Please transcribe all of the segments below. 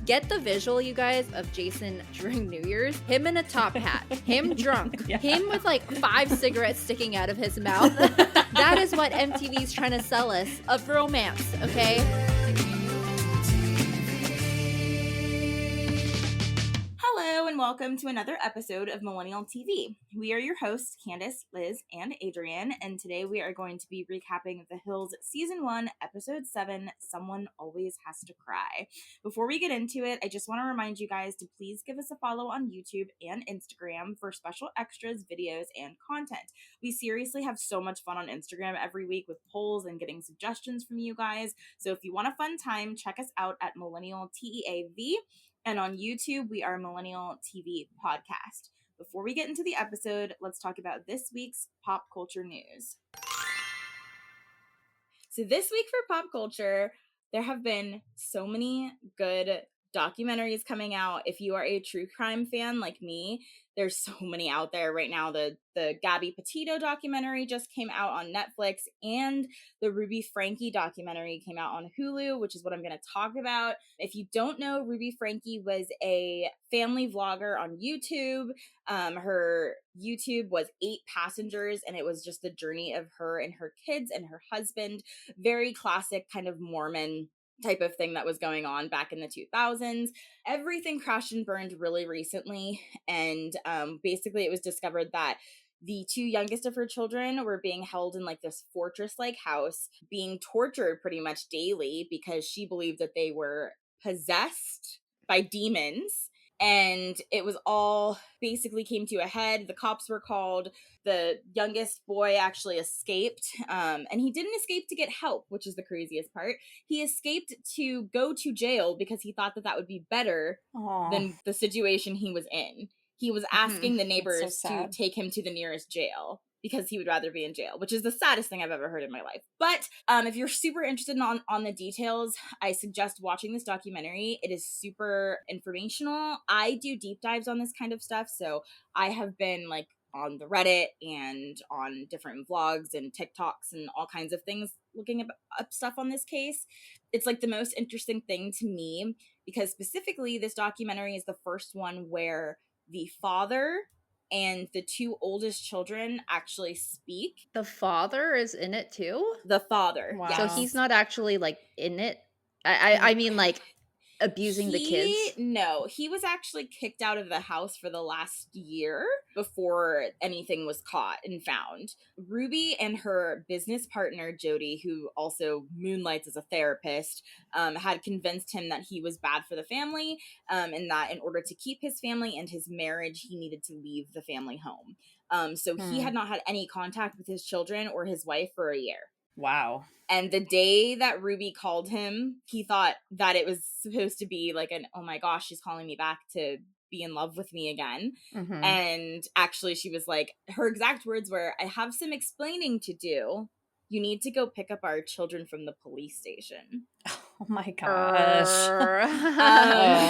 Get the visual, you guys, of Jason during New Year's. Him in a top hat, him drunk, him with like 5 cigarettes sticking out of his mouth. That is what MTV's trying to sell us of romance, okay? Hello and welcome to another episode of Millennial TeaV. We are your hosts, Candace, Liz, and Adrienne, and today we are going to be recapping The Hills Season 1, Episode 7, Someone Always Has to Cry. Before we get into it, I just want to remind you guys to please give us a follow on YouTube and Instagram for special extras, videos, and content. We seriously have so much fun on Instagram every week with polls and getting suggestions from you guys, so if you want a fun time, check us out at Millennial TeaV. And on YouTube, we are Millennial TeaV Podcast. Before we get into the episode, let's talk about this week's pop culture news. So this week for pop culture, there have been so many good documentaries coming out. If you are a true crime fan like me, there's so many out there right now. The Gabby Petito documentary just came out on Netflix, and the Ruby Frankie documentary came out on Hulu, which is what I'm going to talk about. If you don't know, Ruby Frankie was a family vlogger on YouTube. Her YouTube was 8 passengers, and it was just the journey of her and her kids and her husband. Very classic kind of Mormon type of thing that was going on back in the 2000s. Everything crashed and burned really recently, and basically it was discovered that the 2 youngest of her children were being held in like this fortress-like house, being tortured pretty much daily because she believed that they were possessed by demons. And it was all basically came to a head. The cops were called. The youngest boy actually escaped. And he didn't escape to get help, which is the craziest part. He escaped to go to jail because he thought that would be better than the situation he was in. He was asking the neighbors to take him to the nearest jail because he would rather be in jail, which is the saddest thing I've ever heard in my life. But if you're super interested on the details, I suggest watching this documentary. It is super informational. I do deep dives on this kind of stuff, so I have been like on the Reddit and on different vlogs and TikToks and all kinds of things looking up stuff on this case. It's like the most interesting thing to me because specifically this documentary is the first one where the father and the 2 oldest children actually speak. The father is in it too? The father. Wow. Yes. So he's not actually like in it? I mean like abusing the kids? No, he was actually kicked out of the house for the last year before anything was caught and found. Ruby and her business partner, Jody, who also moonlights as a therapist, had convinced him that he was bad for the family, and that in order to keep his family and his marriage, he needed to leave the family home. So he had not had any contact with his children or his wife for a year. Wow. And the day that Ruby called him, he thought that it was supposed to be like an, oh my gosh, she's calling me back to be in love with me again. Mm-hmm. And actually she was like, her exact words were, I have some explaining to do. You need to go pick up our children from the police station. Oh my gosh.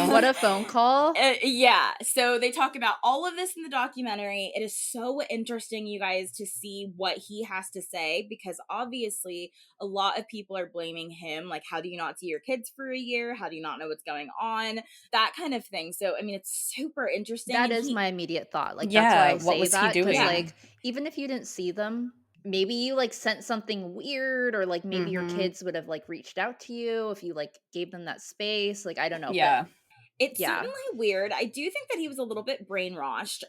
What a phone call. Yeah. So they talk about all of this in the documentary. It is so interesting, you guys, to see what he has to say, because obviously a lot of people are blaming him. Like, how do you not see your kids for a year? How do you not know what's going on? That kind of thing. So, I mean, it's super interesting. That is my immediate thought. Like, Yeah, that's why I what say was he that. 'Cause, doing? like, even if you didn't see them, maybe you like sent something weird, or like maybe your kids would have like reached out to you if you like gave them that space. Like, I don't know. Yeah. But it's yeah. certainly weird. I do think that he was a little bit brainwashed.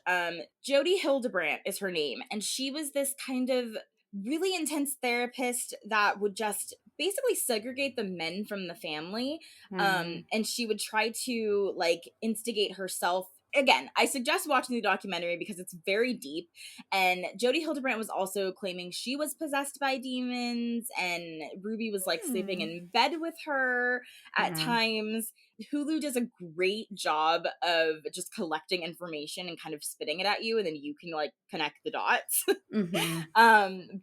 Jody Hildebrandt is her name, and she was this kind of really intense therapist that would just basically segregate the men from the family. And she would try to like instigate herself. Again, I suggest watching the documentary because it's very deep. And Jody Hildebrandt was also claiming she was possessed by demons, and Ruby was like sleeping in bed with her at times. Hulu does a great job of just collecting information and kind of spitting it at you, and then you can like connect the dots.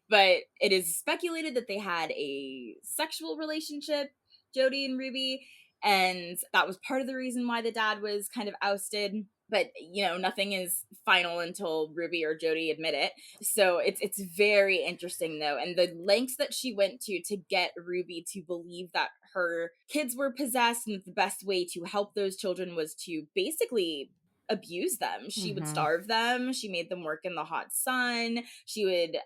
But it is speculated that they had a sexual relationship, Jody and Ruby, and that was part of the reason why the dad was kind of ousted. but nothing is final until Ruby or Jody admit it. So it's very interesting though, and the lengths that she went to get Ruby to believe that her kids were possessed, and the best way to help those children was to basically abuse them. She would starve them. She made them work in the hot sun. She would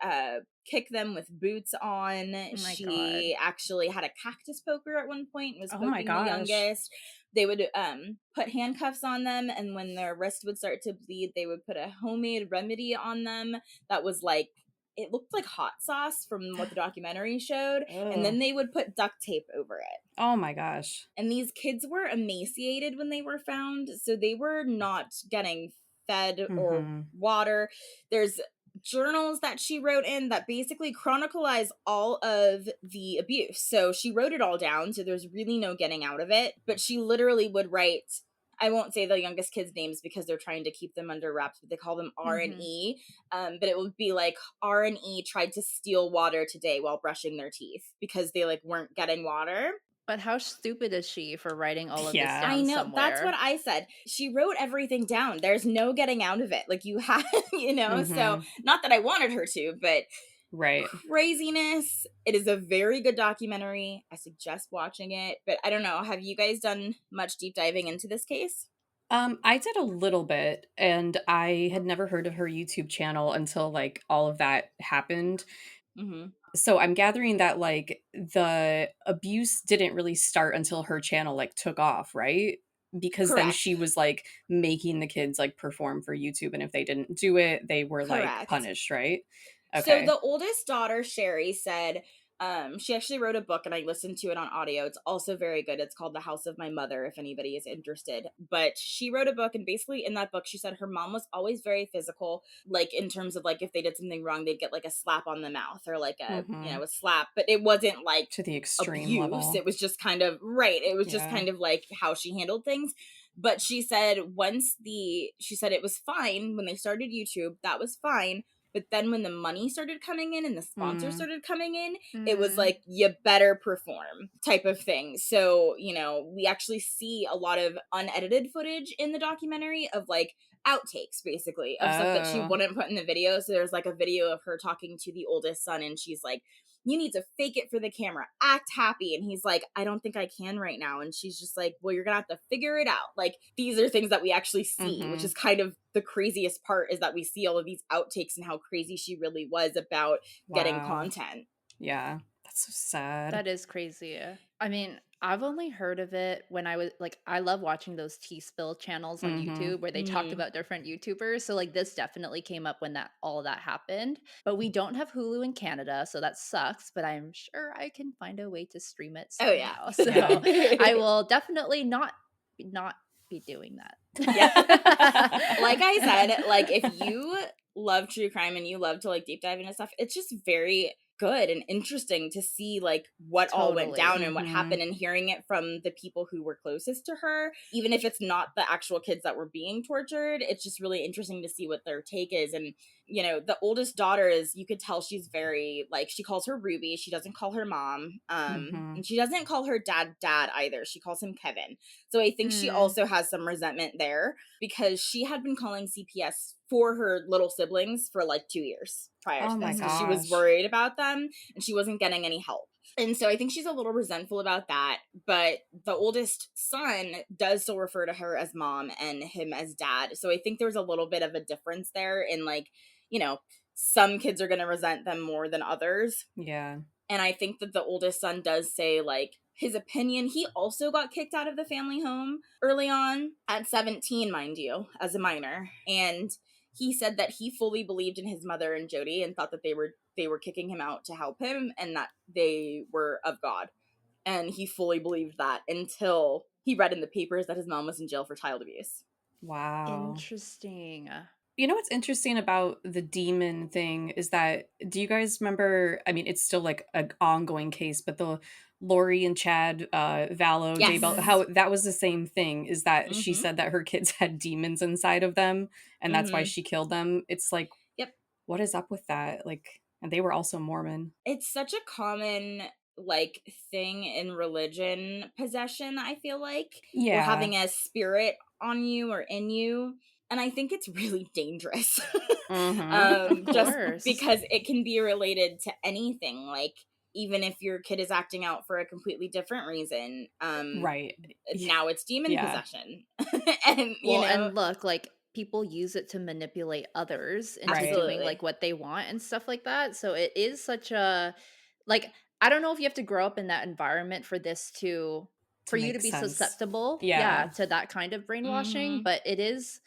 kick them with boots on. She actually had a cactus poker at one point and was poking the youngest. They would put handcuffs on them, and when their wrist would start to bleed, they would put a homemade remedy on them that was like, it looked like hot sauce from what the documentary showed, and then they would put duct tape over it. Oh my gosh. And these kids were emaciated when they were found, so they were not getting fed or water. There's journals that she wrote in that basically chronicleize all of the abuse. So she wrote it all down, so there's really no getting out of it. But she literally would write, I won't say the youngest kids' names because they're trying to keep them under wraps, but they call them R and E. But it would be like, R and E tried to steal water today while brushing their teeth because they like weren't getting water. But how stupid is she for writing all of this down I know, somewhere? that's what I said. She wrote everything down. There's no getting out of it. Like, you have, so not that I wanted her to, but craziness. It is a very good documentary. I suggest watching it, but I don't know. Have you guys done much deep diving into this case? I did a little bit, and I had never heard of her YouTube channel until like all of that happened. So I'm gathering that like the abuse didn't really start until her channel like took off, right? Because then she was like making the kids like perform for YouTube, and if they didn't do it, they were like punished, right? Okay. So the oldest daughter, Sherry, said she actually wrote a book, and I listened to it on audio. It's also very good. It's called The House of My Mother, if anybody is interested. But she wrote a book, and basically in that book, she said her mom was always very physical, like in terms of like if they did something wrong, they'd get like a slap on the mouth or like a a slap, but it wasn't like to the extreme abuse. Level. It was just kind of it was just kind of like how she handled things. But she said she said it was fine when they started YouTube. That was fine. But then when the money started coming in and the sponsors started coming in, it was like, you better perform type of thing. So, we actually see a lot of unedited footage in the documentary of like outtakes, basically, of stuff that she wouldn't put in the video. So there's like a video of her talking to the oldest son, and she's like, you need to fake it for the camera, act happy. And he's like, I don't think I can right now. And she's just like, well, you're gonna have to figure it out. Like, these are things that we actually see, which is kind of the craziest part, is that we see all of these outtakes and how crazy she really was about getting content. Yeah, that's so sad. That is crazy. I mean, I've only heard of it when I was like, I love watching those tea spill channels on YouTube where they talked about different YouTubers. So like this definitely came up when all that happened. But we don't have Hulu in Canada, so that sucks. But I'm sure I can find a way to stream it somehow. Oh yeah. So I will definitely not be doing that. Like I said, like if you love true crime and you love to like deep dive into stuff, it's just very good and interesting to see like what all went down and what happened, and hearing it from the people who were closest to her, even if it's not the actual kids that were being tortured. It's just really interesting to see what their take is. And the oldest daughter is, you could tell she's very like, she calls her Ruby, she doesn't call her mom, and she doesn't call her dad either, she calls him Kevin. So I think she also has some resentment there, because she had been calling CPS for her little siblings for like 2 years prior to this. She was worried about them and she wasn't getting any help. And so I think she's a little resentful about that. But the oldest son does still refer to her as mom and him as dad. So I think there's a little bit of a difference there in like, some kids are going to resent them more than others. Yeah. And I think that the oldest son does say like his opinion. He also got kicked out of the family home early on at 17, mind you, as a minor. And he said that he fully believed in his mother and Jody and thought that they were kicking him out to help him and that they were of God. And he fully believed that until he read in the papers that his mom was in jail for child abuse. Wow. Interesting. You know what's interesting about the demon thing is that, do you guys remember, I mean, it's still like an ongoing case, but the Lori and Chad Vallow, yes. how that was the same thing, is that she said that her kids had demons inside of them and that's why she killed them. It's like, what is up with that? Like, and they were also Mormon. It's such a common like thing in religion, possession, I feel like. Yeah. Or having a spirit on you or in you. And I think it's really dangerous. Mm-hmm. Just because it can be related to anything. Like, even if your kid is acting out for a completely different reason, Right. now it's demon Yeah. possession. And, you know, and look, like, people use it to manipulate others into doing, absolutely. like, what they want and stuff like that. So it is such a, like, I don't know if you have to grow up in that environment for this to for you make to be sense. susceptible, Yeah. to that kind of brainwashing. Mhm. But it is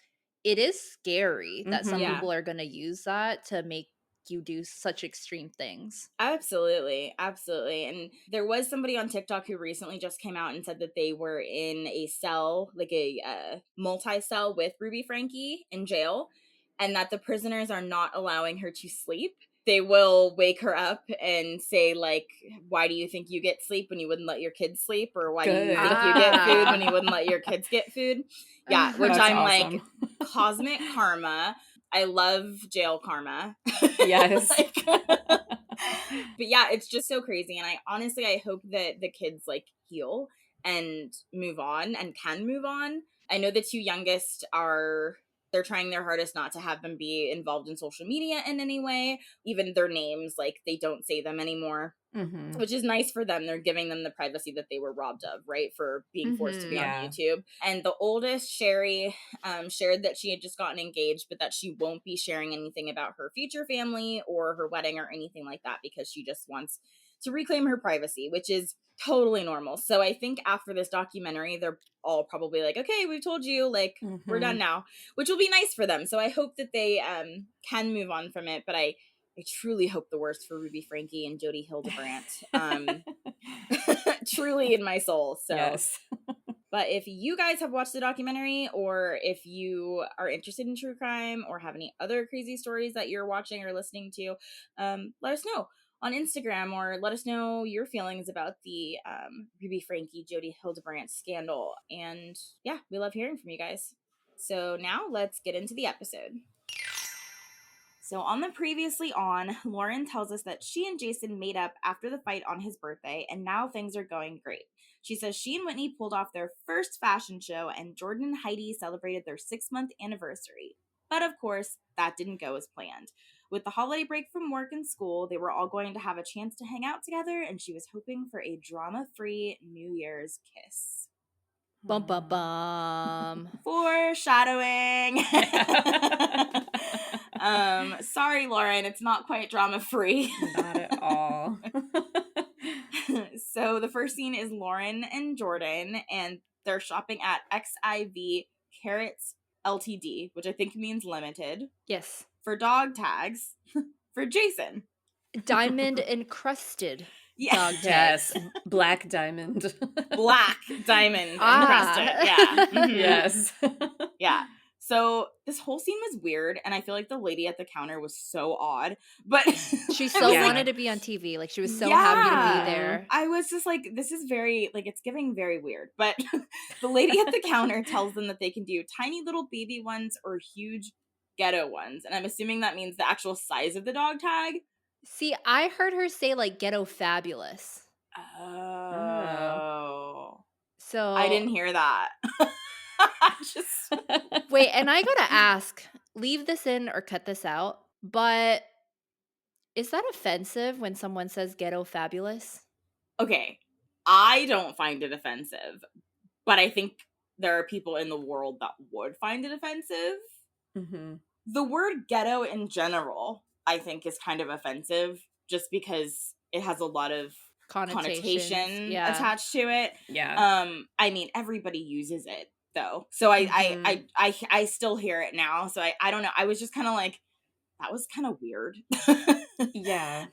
scary that some Mhm. Yeah. people are going to use that to make you do such extreme things. Absolutely. Absolutely. And there was somebody on TikTok who recently just came out and said that they were in a cell, like a multi-cell with Ruby Frankie in jail, and that the prisoners are not allowing her to sleep. They will wake her up and say, like, why do you think you get sleep when you wouldn't let your kids sleep? Or why do you Good. think you get food when you wouldn't let your kids get food? Yeah, which That's I'm awesome. like, cosmic karma. I love jail karma. Yes. Like, but yeah, it's just so crazy. And I hope that the kids like heal and move on and can move on. I know the two youngest they're trying their hardest not to have them be involved in social media in any way. Even their names, like, they don't say them anymore. Mm-hmm. Which is nice for them. They're giving them the privacy that they were robbed of, right? For being forced to be on YouTube. And the oldest, Sherry, shared that she had just gotten engaged, but that she won't be sharing anything about her future family or her wedding or anything like that, because she just wants to reclaim her privacy, which is totally normal. So I think after this documentary, they're all probably like, okay, we've told you, like, we're done now, which will be nice for them. So I hope that they can move on from it. But I truly hope the worst for Ruby Frankie and Jody Hildebrandt. Truly in my soul. So, yes. But if you guys have watched the documentary, or if you are interested in true crime or have any other crazy stories that you're watching or listening to, let us know on Instagram, or let us know your feelings about the Ruby Frankie, Jody Hildebrandt scandal. And yeah, we love hearing from you guys. So now let's get into the episode. So on the previously on, Lauren tells us that she and Jason made up after the fight on his birthday, and now things are going great. She says she and Whitney pulled off their first fashion show, and Jordan and Heidi celebrated their 6-month anniversary. But of course, that didn't go as planned. With the holiday break from work and school, they were all going to have a chance to hang out together, and she was hoping for a drama-free New Year's kiss. Bum bum bum. Foreshadowing. Sorry, Lauren, it's not quite drama free. Not at all. So the first scene is Lauren and Jordan, and they're shopping at XIV Carrots Ltd, which I think means limited. Yes. For dog tags for Jason. Diamond encrusted Yeah. dog tags. Yes. Black diamond. Black diamond encrusted. Yeah. Mhm. Yes. Yeah. So this whole scene was weird, and I feel like the lady at the counter was so odd. But She I so was like, wanted to be on TV. Like, she was so happy to Yeah. be there. I was just like, this is very, like, it's giving very weird. But the lady at the counter tells them that they can do tiny little baby ones or huge ghetto ones. And I'm assuming that means the actual size of the dog tag. See, I heard her say, like, ghetto fabulous. Oh. So I didn't hear that. wait, and I gotta ask, leave this in or cut this out, but is that offensive when someone says ghetto fabulous? Okay, I don't find it offensive, but I think there are people in the world that would find it offensive. Mm-hmm. The word ghetto in general, I think, is kind of offensive just because it has a lot of connotation attached to it. Yeah. I mean, everybody uses it though, so I still hear it now. So I don't know. I was just kind of like, that was kind of weird. Yeah.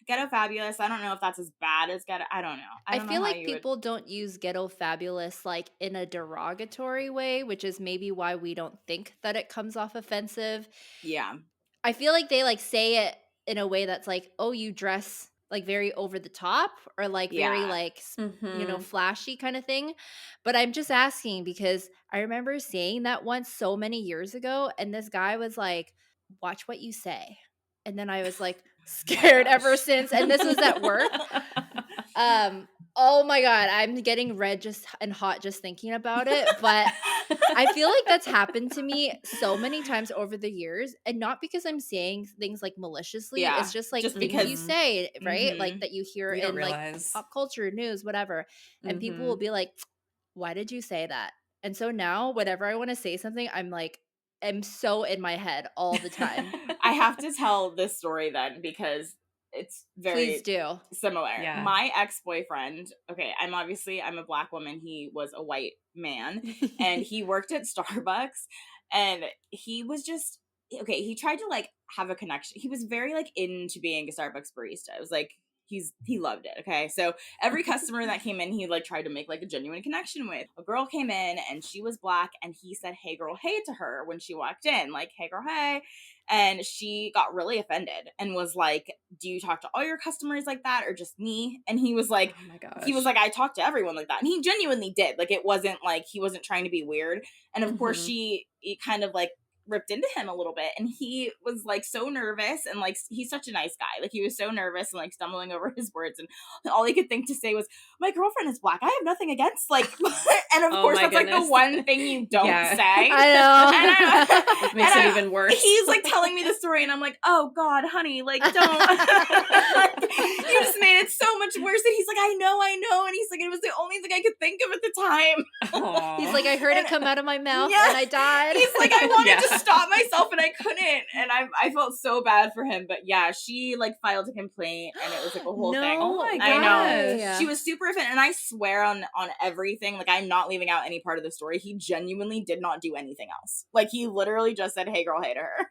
Ghetto fabulous. I don't know if that's as bad as ghetto. I don't know. I feel like people don't use ghetto fabulous like in a derogatory way, which is maybe why we don't think that it comes off offensive. Yeah. I feel like they like say it in a way that's like, oh, you dress like very over the top or like very like, you know, flashy kind of thing. But I'm just asking because I remember saying that once so many years ago, and this guy was like, watch what you say. And then I was like scared ever since. And this was at work. Oh my God, I'm getting red just and hot just thinking about it. But I feel like that's happened to me so many times over the years, and not because I'm saying things like maliciously. Yeah, It's just like just things you because say, right? Mhm. Like that you hear We don't in like realize. pop culture, news, whatever. And people will Mhm. be like, why did you say that? And so now, whenever I want to say something, I'm so in my head all the time. I have to tell this story then because it's Please very do. similar. Yeah. My ex-boyfriend, okay, I'm a black woman. He was a white man and he worked at Starbucks, and he was just okay, he tried to like have a connection. He was very like into being a Starbucks barista. It was like he loved it. Okay. So every customer that came in, he like tried to make like a genuine connection with. A girl came in and she was black, and he said, "Hey girl, hey" to her when she walked in, like, "Hey girl, hey." And she got really offended and was like, "Do you talk to all your customers like that or just me?" And he was like, Oh my gosh. "I talk to everyone like that." And he genuinely did. Like, it wasn't like he wasn't trying to be weird. And of course, he kind of like ripped into him a little bit, and he was like so nervous, and like he's such a nice guy, like he was so nervous and like stumbling over his words, and all he could think to say was, "My girlfriend is black, I have nothing against," like and of course that's goodness. like the one thing you don't say. I know. Which makes it even worse. He's like telling me the story, and I'm like, "Oh God, honey, like don't." You just made it so much worse. And he's like, I know. And he's like, it was the only thing I could think of at the time. Aww. He's like, I heard it come out of my mouth Yeah. and I died. He's like, I wanted to stop myself and I couldn't. And I felt so bad for him. But yeah, she like filed a complaint, and it was like a whole thing. Oh my I know. gosh. She was super offended, and I swear on everything, like I'm not leaving out any part of the story. He genuinely did not do anything else. Like he literally just said, "Hey girl, hey" to her.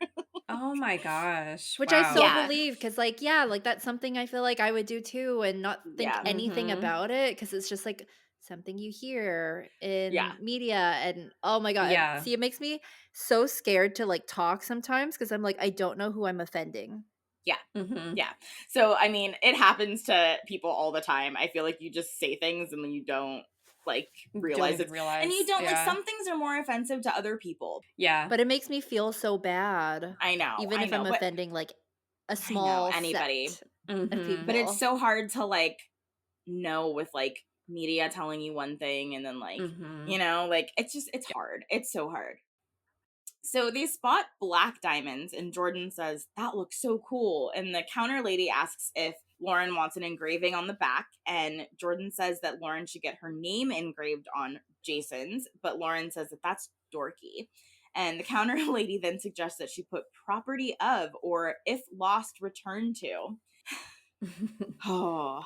Oh my gosh. Which wow. I so Yeah. believe, because like, yeah, like that's something I feel like I would do too, and not think Yeah. anything Mhm. about it, because it's just like something you hear in Yeah. media. And oh my God. Yeah. See, it makes me so scared to like talk sometimes, because I'm like, I don't know who I'm offending. Mhm. Yeah. So, I mean, it happens to people all the time. I feel like you just say things and then you don't like realize Don't it. realize. And you don't like yeah. some things are more offensive to other people. Yeah. But it makes me feel so bad. I know. Even if I'm but offending like a I know small anybody. set of Mhm. people. But it's so hard to like know with like media telling you one thing and then like, Mhm. you know, like it's hard. It's so hard. So they spot black diamonds, and Jordan says, "That looks so cool." And the counter lady asks if Lauren wants an engraving on the back, and Jordan says that Lauren should get her name engraved on Jason's, but Lauren says that that's dorky. And the counter lady then suggests that she put property of, or if lost, return to. Oh,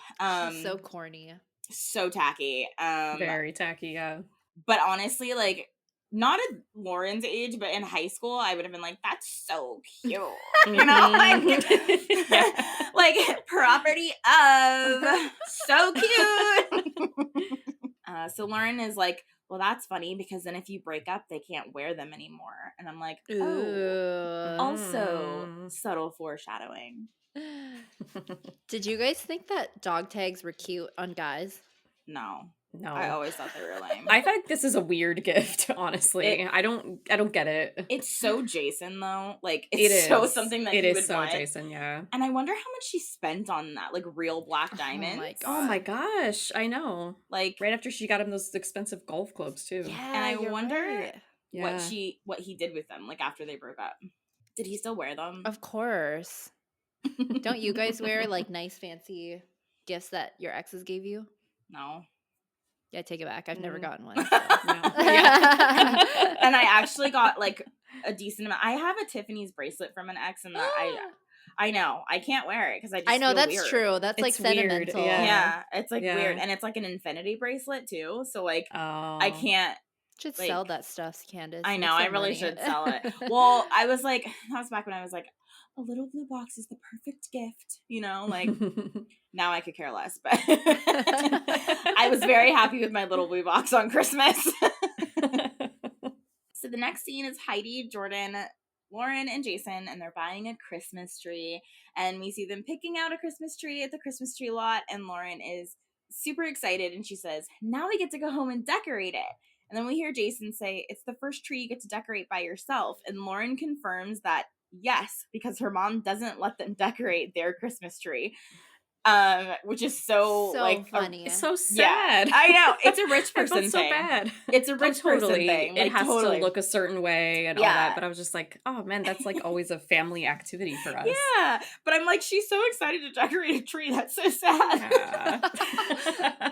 so corny. so tacky. Very tacky, yeah. But honestly, like, not at Lauren's age, but in high school, I would have been like, "That's so cute," you know, like, Yeah. like property of, so cute. So Lauren is like, "Well, that's funny because then if you break up, they can't wear them anymore." And I'm like, "Oh, Ooh. also subtle foreshadowing." Did you guys think that dog tags were cute on guys? No, No. I always thought they were lame. I think this is a weird gift, honestly. I don't get it. It's so Jason though. Like It it's is so something that it he is would so want. Jason, yeah. And I wonder how much she spent on that, like real black diamonds. my Oh my God. gosh, I know. Like Right after she got him those expensive golf clubs too. Yeah, and I you're wonder right. Yeah. what he did with them, like after they broke up. Did he still wear them? Of course. Don't you guys wear like nice fancy gifts that your exes gave you? No. Yeah, I take it back. I've never gotten one. So. No. Yeah. And I actually got like a decent amount. I have a Tiffany's bracelet from an ex, and I know I can't wear it because I know feel that's weird. true. That's like It's weird, sentimental. Yeah, it's like Yeah. weird, and it's like an infinity bracelet too. So like Oh. I can't. Should Like, sell that stuff, Candace. I Make know, I some really money. should sell it. Well, I was like, that was back when I was like, a little blue box is the perfect gift, you know, like now I could care less, but I was very happy with my little blue box on Christmas. So the next scene is Heidi, Jordan, Lauren, and Jason, and they're buying a Christmas tree, and we see them picking out a Christmas tree at the Christmas tree lot, and Lauren is super excited, and she says, "Now we get to go home and decorate it." And then we hear Jason say, "It's the first tree you get to decorate by yourself." And Lauren confirms that yes, because her mom doesn't let them decorate their Christmas tree. which is so like funny. So sad. Yeah, I know. It's a rich I person felt so thing. bad. It's a rich totally. person thing. Like, it has totally. to look a certain way and all that. But I was just like, oh man, that's like always a family activity for us. Yeah, but I'm like, she's so excited to decorate a tree. That's so sad. Yeah.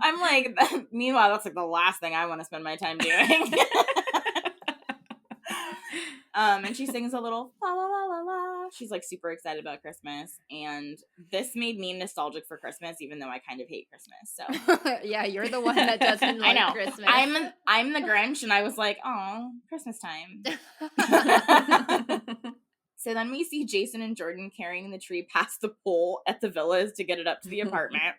I'm like, meanwhile, that's like the last thing I want to spend my time doing. And she sings a little la la la la la. She's like super excited about Christmas, and this made me nostalgic for Christmas, even though I kind of hate Christmas. So yeah, you're the one that doesn't like I know. Christmas. I'm the Grinch, and I was like, oh, Christmas time. So then we see Jason and Jordan carrying the tree past the pole at the villas to get it up to the apartment.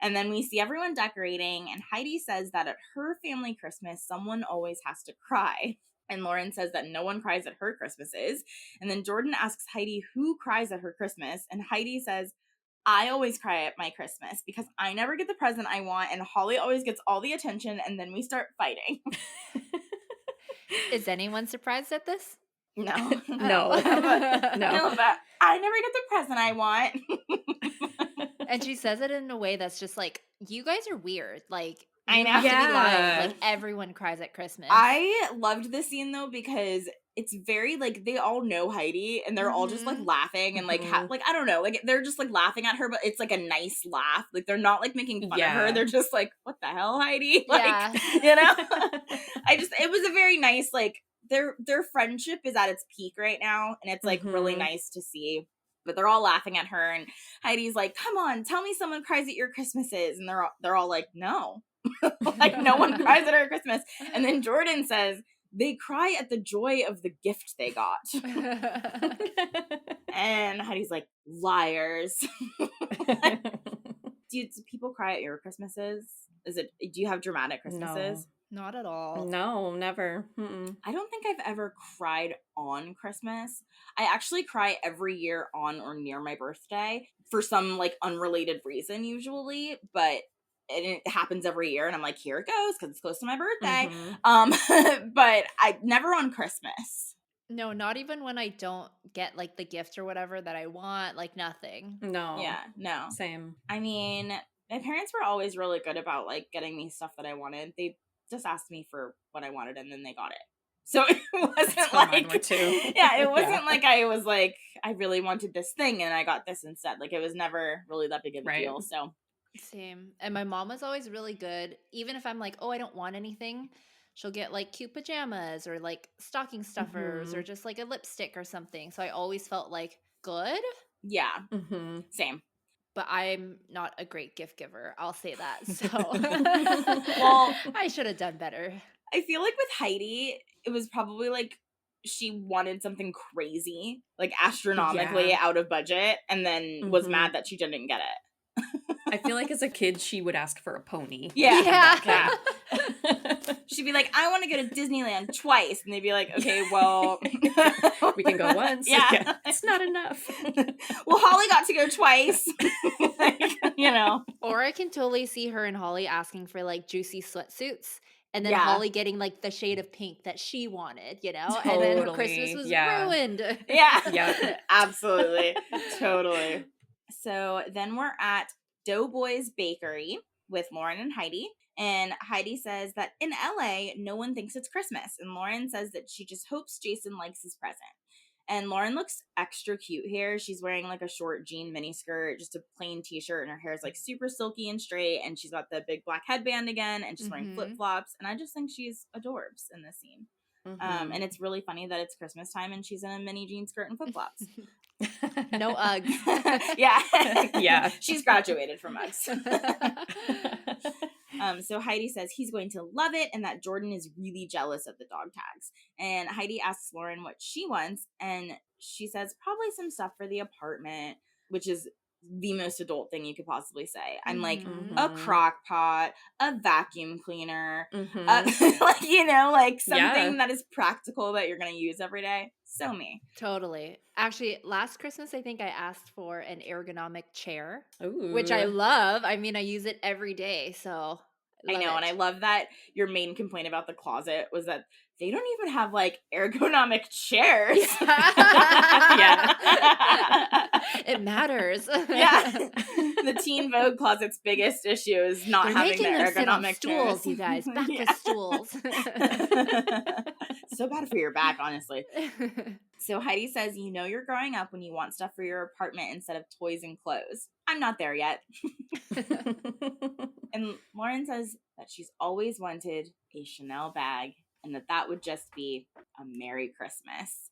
And then we see everyone decorating, and Heidi says that at her family Christmas, someone always has to cry. And Lauren says that no one cries at her Christmases. And then Jordan asks Heidi who cries at her Christmas. And Heidi says, I always cry at my Christmas because I never get the present I want. And Holly always gets all the attention. And then we start fighting. Is anyone surprised at this? No. No. No, but I never get the present I want. And she says it in a way that's just like, you guys are weird. Like, I know. have to be Yeah. lying. Like, everyone cries at Christmas. I loved this scene though because it's very like they all know Heidi and they're all just like laughing and like like I don't know, like they're just like laughing at her, but it's like a nice laugh. Like they're not like making fun of her. They're just like, what the hell, Heidi? Like, you know. It was a very nice like their friendship is at its peak right now, and it's like really nice to see. But they're all laughing at her, and Heidi's like, "Come on, tell me someone cries at your Christmases," and they're all like, "No." Like no one cries at our Christmas. And then Jordan says they cry at the joy of the gift they got. And Heidi's like, liars. Do people cry at your Christmases? Do you have dramatic Christmases? No, not at all. No, never. I don't think I've ever cried on Christmas. I actually cry every year on or near my birthday for some like unrelated reason usually, but it happens every year, and I'm like, here it goes, because it's close to my birthday. But I never on Christmas. No, not even when I don't get like the gift or whatever that I want, like nothing. No. Yeah, no. Same. I mean, my parents were always really good about like getting me stuff that I wanted. They just asked me for what I wanted, and then they got it. So it wasn't like, it wasn't like I was like, I really wanted this thing, and I got this instead. Like it was never really that big of a deal. So. Same. And my mom was always really good. Even if I'm like, oh, I don't want anything, she'll get like cute pajamas or like stocking stuffers or just like a lipstick or something. So I always felt like good. Yeah. Same. But I'm not a great gift giver. I'll say that. So well, I should have done better. I feel like with Heidi, it was probably like she wanted something crazy, like astronomically out of budget, and then was mad that she didn't get it. I feel like as a kid, she would ask for a pony. Yeah. She'd be like, I want to go to Disneyland twice. And they'd be like, okay, well. We can go once. Yeah. It's not enough. Well, Holly got to go twice. Like, you know. Or I can totally see her and Holly asking for like juicy sweatsuits. And then Holly getting like the shade of pink that she wanted, you know? Totally. And then Christmas was ruined. Yeah. Absolutely. Totally. So then we're at Doughboy's Bakery with Lauren and Heidi. And Heidi says that in LA, no one thinks it's Christmas. And Lauren says that she just hopes Jason likes his present. And Lauren looks extra cute here. She's wearing like a short jean miniskirt, just a plain t-shirt, and her hair is like super silky and straight. And she's got the big black headband again, and she's wearing flip-flops. And I just think she's adorbs in this scene. And it's really funny that it's Christmas time and she's in a mini jean skirt and flip-flops. No Uggs. Yeah. She's graduated from Uggs. So Heidi says he's going to love it and that Jordan is really jealous of the dog tags. And Heidi asks Lauren what she wants, and she says probably some stuff for the apartment, which is the most adult thing you could possibly say. I'm like, a crock pot, a vacuum cleaner, like, you know, like something that is practical that you're going to use every day. So me. Totally. Actually, last Christmas, I think I asked for an ergonomic chair, Ooh. which I love. I mean, I use it every day. So I know, and I love that your main complaint about the closet was that they don't even have, like, ergonomic chairs. Yeah. It matters. Yeah. The Teen Vogue closet's biggest issue is not They're having the making them sit on ergonomic stools, chairs. you guys. Back Yeah. with stools. So bad for your back, honestly. So Heidi says, you know you're growing up when you want stuff for your apartment instead of toys and clothes. I'm not there yet. And Lauren says that she's always wanted a Chanel bag and that would just be a Merry Christmas.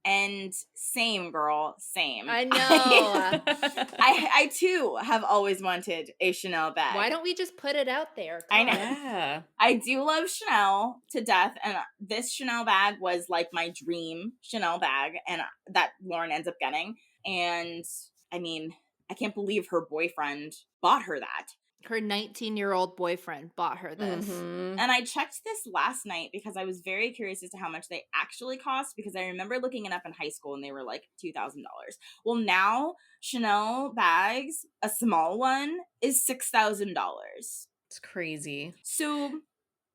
And same, girl, same. I know. I too have always wanted a Chanel bag. Why don't we just put it out there? God. I know. Yeah. I do love Chanel to death, and this Chanel bag was like my dream Chanel bag, and that Lauren ends up getting. And I mean, I can't believe her boyfriend bought her that. Her 19-year-old boyfriend bought her this. Mm-hmm. And I checked this last night because I was very curious as to how much they actually cost, because I remember looking it up in high school and they were like $2,000. Well, now Chanel bags, a small one, is $6,000. It's crazy. So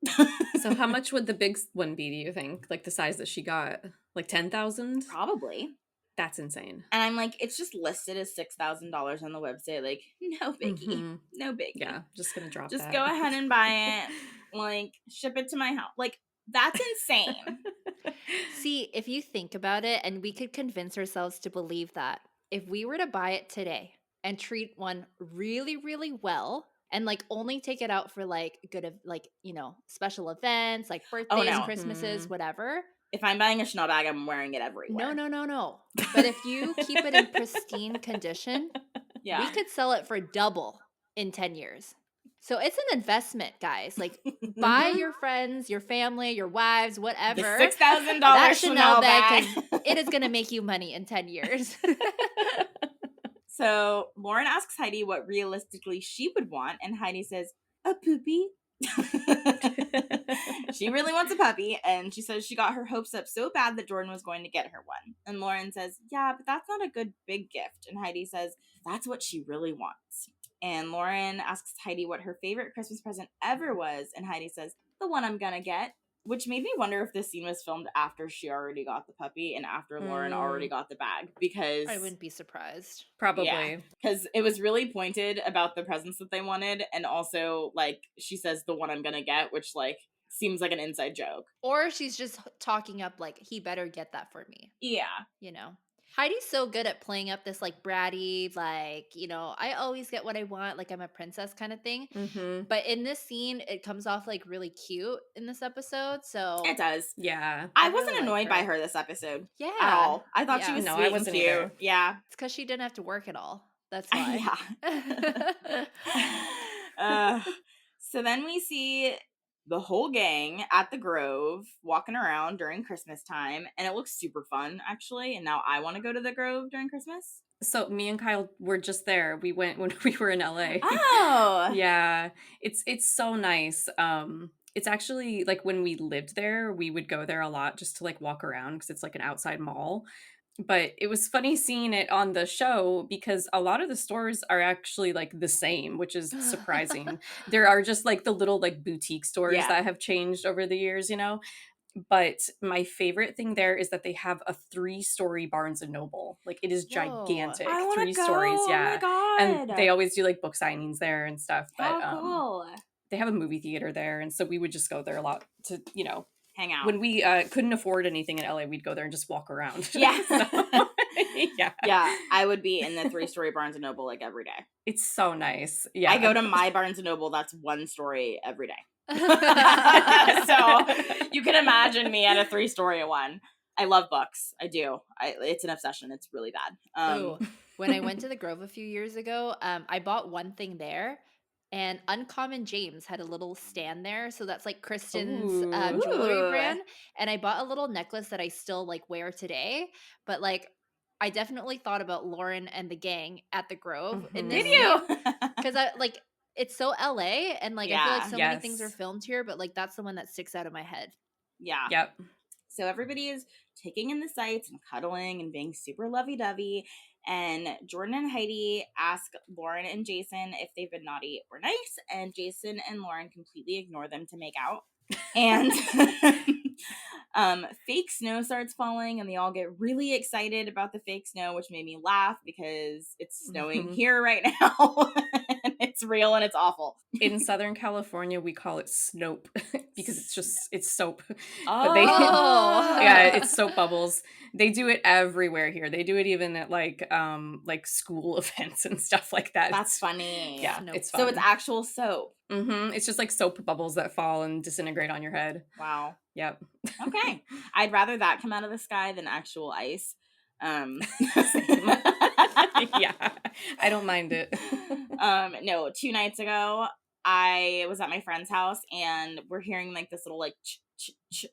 how much would the big one be, do you think? Like the size that she got? Like 10,000? Probably. That's insane. And I'm like, it's just listed as $6,000 on the website. Like, no biggie. Mm-hmm. No biggie. Yeah, just gonna drop just that. go ahead and buy it. Like, ship it to my house. Like, that's insane. See, if you think about it, and we could convince ourselves to believe that, if we were to buy it today and treat one really, really well, and like only take it out for like special events, like birthdays, Christmases, whatever. If I'm buying a Chanel bag, I'm wearing it everywhere. No. But if you keep it in pristine condition, we could sell it for double in 10 years. So it's an investment, guys. Like, buy your friends, your family, your wives, whatever. The $6,000 Chanel bag. It is going to make you money in 10 years. So Lauren asks Heidi what realistically she would want, and Heidi says, a poopy. She really wants a puppy, and she says she got her hopes up so bad that Jordan was going to get her one. And Lauren says, yeah, but that's not a good big gift. And Heidi says, that's what she really wants. And Lauren asks Heidi what her favorite Christmas present ever was, and Heidi says, the one I'm gonna get. Which made me wonder if this scene was filmed after she already got the puppy and after Lauren already got the bag, because I wouldn't be surprised. Probably. Because it was really pointed about the presents that they wanted, and also, like, she says the one I'm gonna get, which, like, seems like an inside joke. Or she's just talking up, like, he better get that for me. Yeah. You know? Heidi's so good at playing up this, like, bratty, like, I always get what I want, like I'm a princess kind of thing. Mm-hmm. But in this scene, it comes off, like, really cute in this episode, so... It does. Yeah. I wasn't annoyed by her this episode. Yeah. At all. I thought she was sweet I wasn't and cute. either. Yeah. It's because she didn't have to work at all. That's why. Yeah. So then we see the whole gang at the Grove walking around during Christmas time, and it looks super fun, actually, and now I want to go to the Grove during Christmas. So me and Kyle were just there. We went when we were in LA. Oh! Yeah. It's so nice. It's actually, like, when we lived there, we would go there a lot just to, like, walk around because it's, like, an outside mall. But it was funny seeing it on the show because a lot of the stores are actually, like, the same, which is surprising. There are just, like, the little, like, boutique stores that have changed over the years, But my favorite thing there is that they have a 3-story Barnes & Noble. Like, it is gigantic. 3 stories, yeah. Oh my God. And they always do, like, book signings there and stuff. But How cool. they have a movie theater there, and so we would just go there a lot to, hang out. When we couldn't afford anything in LA, we'd go there and just walk around. Yeah. Yeah, I would be in the 3-story Barnes & Noble, like, every day. It's so nice. Yeah. I go to my Barnes & Noble that's 1 story every day. So you can imagine me at a 3-story one. I love books. I do. It's an obsession. It's really bad. When I went to the Grove a few years ago, I bought one thing there. And Uncommon James had a little stand there. So that's like Kristen's jewelry brand. And I bought a little necklace that I still like wear today. But like, I definitely thought about Lauren and the gang at the Grove in this. Did you? Because it's so LA. And like, I feel like so many things are filmed here. But like, that's the one that sticks out of my head. Yeah. Yep. So everybody is taking in the sights and cuddling and being super lovey-dovey. and Jordan and Heidi ask Lauren and Jason if they've been naughty or nice, and Jason and Lauren completely ignore them to make out. And fake snow starts falling, and they all get really excited about the fake snow, which made me laugh because it's snowing here right now. And it's real and it's awful. In Southern California, we call it snope because it's soap. Oh. But yeah, it's soap bubbles. They do it everywhere here. They do it even at like school events and stuff like that. That's funny. Yeah, Snope. it's fun. So it's actual soap. Mm-hmm. It's just like soap bubbles that fall and disintegrate on your head. Wow. Yep. Okay. I'd rather that come out of the sky than actual ice. Yeah, I don't mind it. No, 2 nights ago, I was at my friend's house and we're hearing like this little like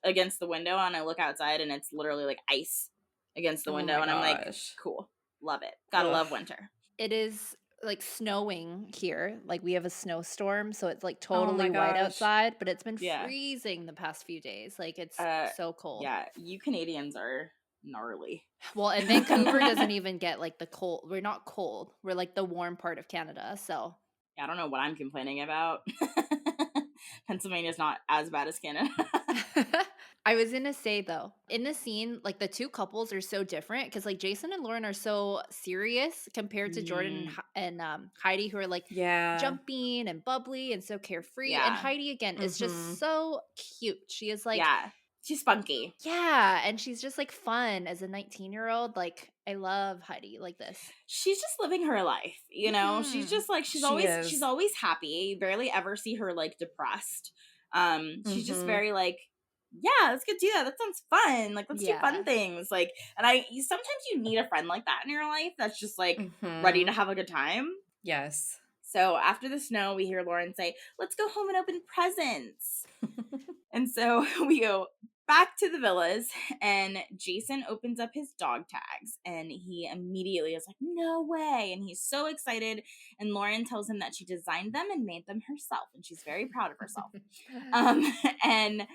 against the window, and I look outside and it's literally like ice against the window, and I'm like, cool, love it, gotta love winter. It is like snowing here. Like we have a snowstorm, so it's like totally white outside, but it's been freezing the past few days. Like it's so cold. Yeah, you Canadians are gnarly. Well, and Vancouver doesn't even get like the cold. We're not cold. We're like the warm part of Canada. So yeah, I don't know what I'm complaining about. Pennsylvania's not as bad as Canada. I was gonna say though, in the scene, like the two couples are so different because like Jason and Lauren are so serious compared to Jordan and Heidi, who are like jumping and bubbly and so carefree. And Heidi again is just so cute. She is like, she's funky. Yeah, and she's just like fun as a 19-year-old. Like I love Heidi like this. She's just living her life, you know. She's just like she's always happy. You barely ever see her like depressed. She's just very like, yeah, let's go do that. That sounds fun. Like, let's do fun things. Like, and sometimes you need a friend like that in your life that's just like ready to have a good time. Yes. So after the snow, we hear Lauren say, "Let's go home and open presents." And so we go back to the villas, and Jason opens up his dog tags, and he immediately is like, "No way." And he's so excited. And Lauren tells him that she designed them and made them herself, and she's very proud of herself. And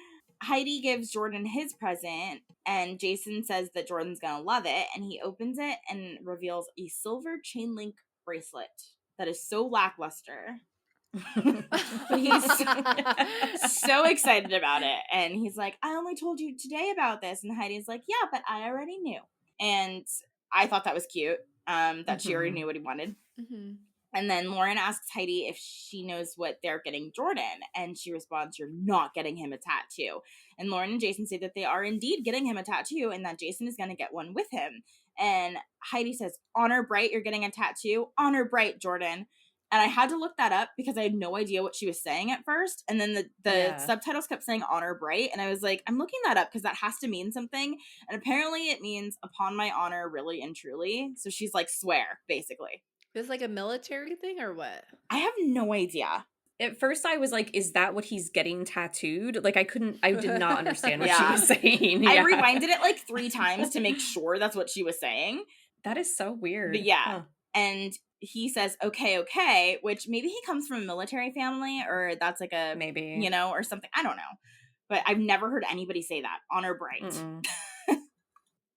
Heidi gives Jordan his present, and Jason says that Jordan's gonna love it, and he opens it and reveals a silver chain link bracelet that is so lackluster. But he's so excited about it, and he's like, "I only told you today about this," and Heidi's like, "Yeah, but I already knew." And I thought that was cute, that she already knew what he wanted. And then Lauren asks Heidi if she knows what they're getting Jordan, and she responds, "You're not getting him a tattoo." And Lauren and Jason say that they are indeed getting him a tattoo, and that Jason is going to get one with him. And Heidi says, "Honor bright, you're getting a tattoo. Honor bright, Jordan." And I had to look that up because I had no idea what she was saying at first. And then the subtitles kept saying honor bright. And I was like, I'm looking that up because that has to mean something. And apparently it means upon my honor, really and truly. So she's like, swear, basically. Is like a military thing or what? I have no idea. At first I was like, is that what he's getting tattooed? Like I did not understand what she was saying. I rewinded it like 3 times to make sure that's what she was saying. That is so weird. But yeah. And he says, okay, which maybe he comes from a military family, or that's like a, maybe, you know, or something. I don't know. But I've never heard anybody say that. Honor bright.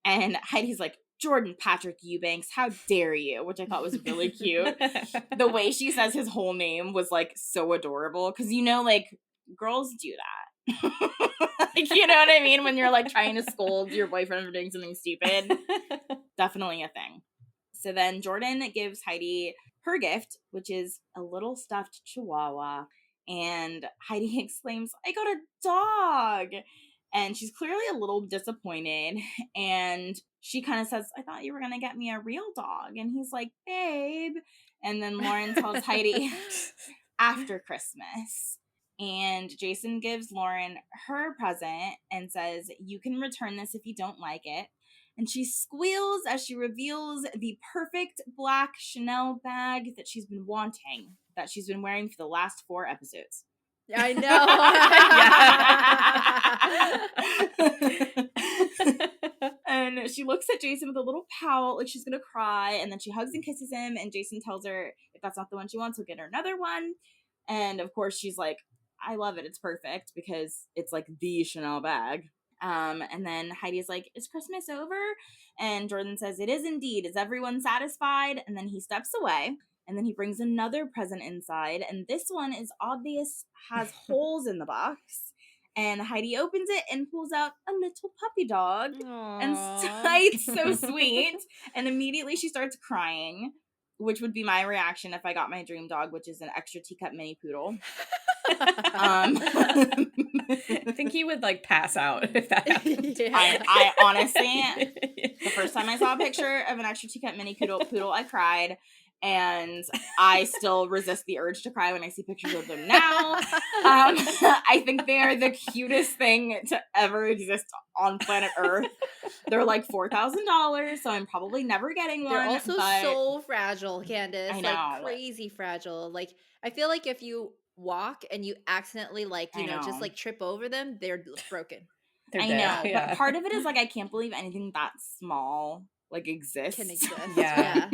And Heidi's like, "Jordan Patrick Eubanks, how dare you?" Which I thought was really cute. The way she says his whole name was like so adorable. Because, you know, like girls do that. Like, you know what I mean? When you're like trying to scold your boyfriend for doing something stupid. Definitely a thing. So then Jordan gives Heidi her gift, which is a little stuffed chihuahua. And Heidi exclaims, "I got a dog!" And she's clearly a little disappointed. And she kind of says, "I thought you were going to get me a real dog." And he's like, "Babe." And then Lauren tells Heidi, "After Christmas." And Jason gives Lauren her present and says, "You can return this if you don't like it." And she squeals as she reveals the perfect black Chanel bag that she's been wanting, that she's been wearing for the last 4 episodes. I know. And she looks at Jason with a little pout, like she's gonna cry, and then she hugs and kisses him, and Jason tells her if that's not the one she wants, he'll get her another one. And of course she's like, "I love it, it's perfect," because it's like the Chanel bag. And then Heidi's like, is Christmas over? And Jordan says, it is indeed. Is everyone satisfied? And then he steps away. And then he brings another present inside. And this one is obvious, has holes in the box. And Heidi opens it and pulls out a little puppy dog. Aww. And it's so sweet. And immediately she starts crying, which would be my reaction if I got my dream dog, which is an extra teacup mini poodle. I think he would like pass out if that happened. Yeah. I honestly, the first time I saw a picture of an extra teacup mini poodle, I cried. And I still resist the urge to cry when I see pictures of them now. I think they are the cutest thing to ever exist on planet Earth. They're like $4,000, so I'm probably never getting one. They're also but so fragile, Candace. I know. Like crazy fragile. Like I feel like if you walk and you accidentally just like trip over them, they're broken. They're I dead. know, Yeah. but part of it is like I can't believe anything that small like exists. Can exist. Yeah.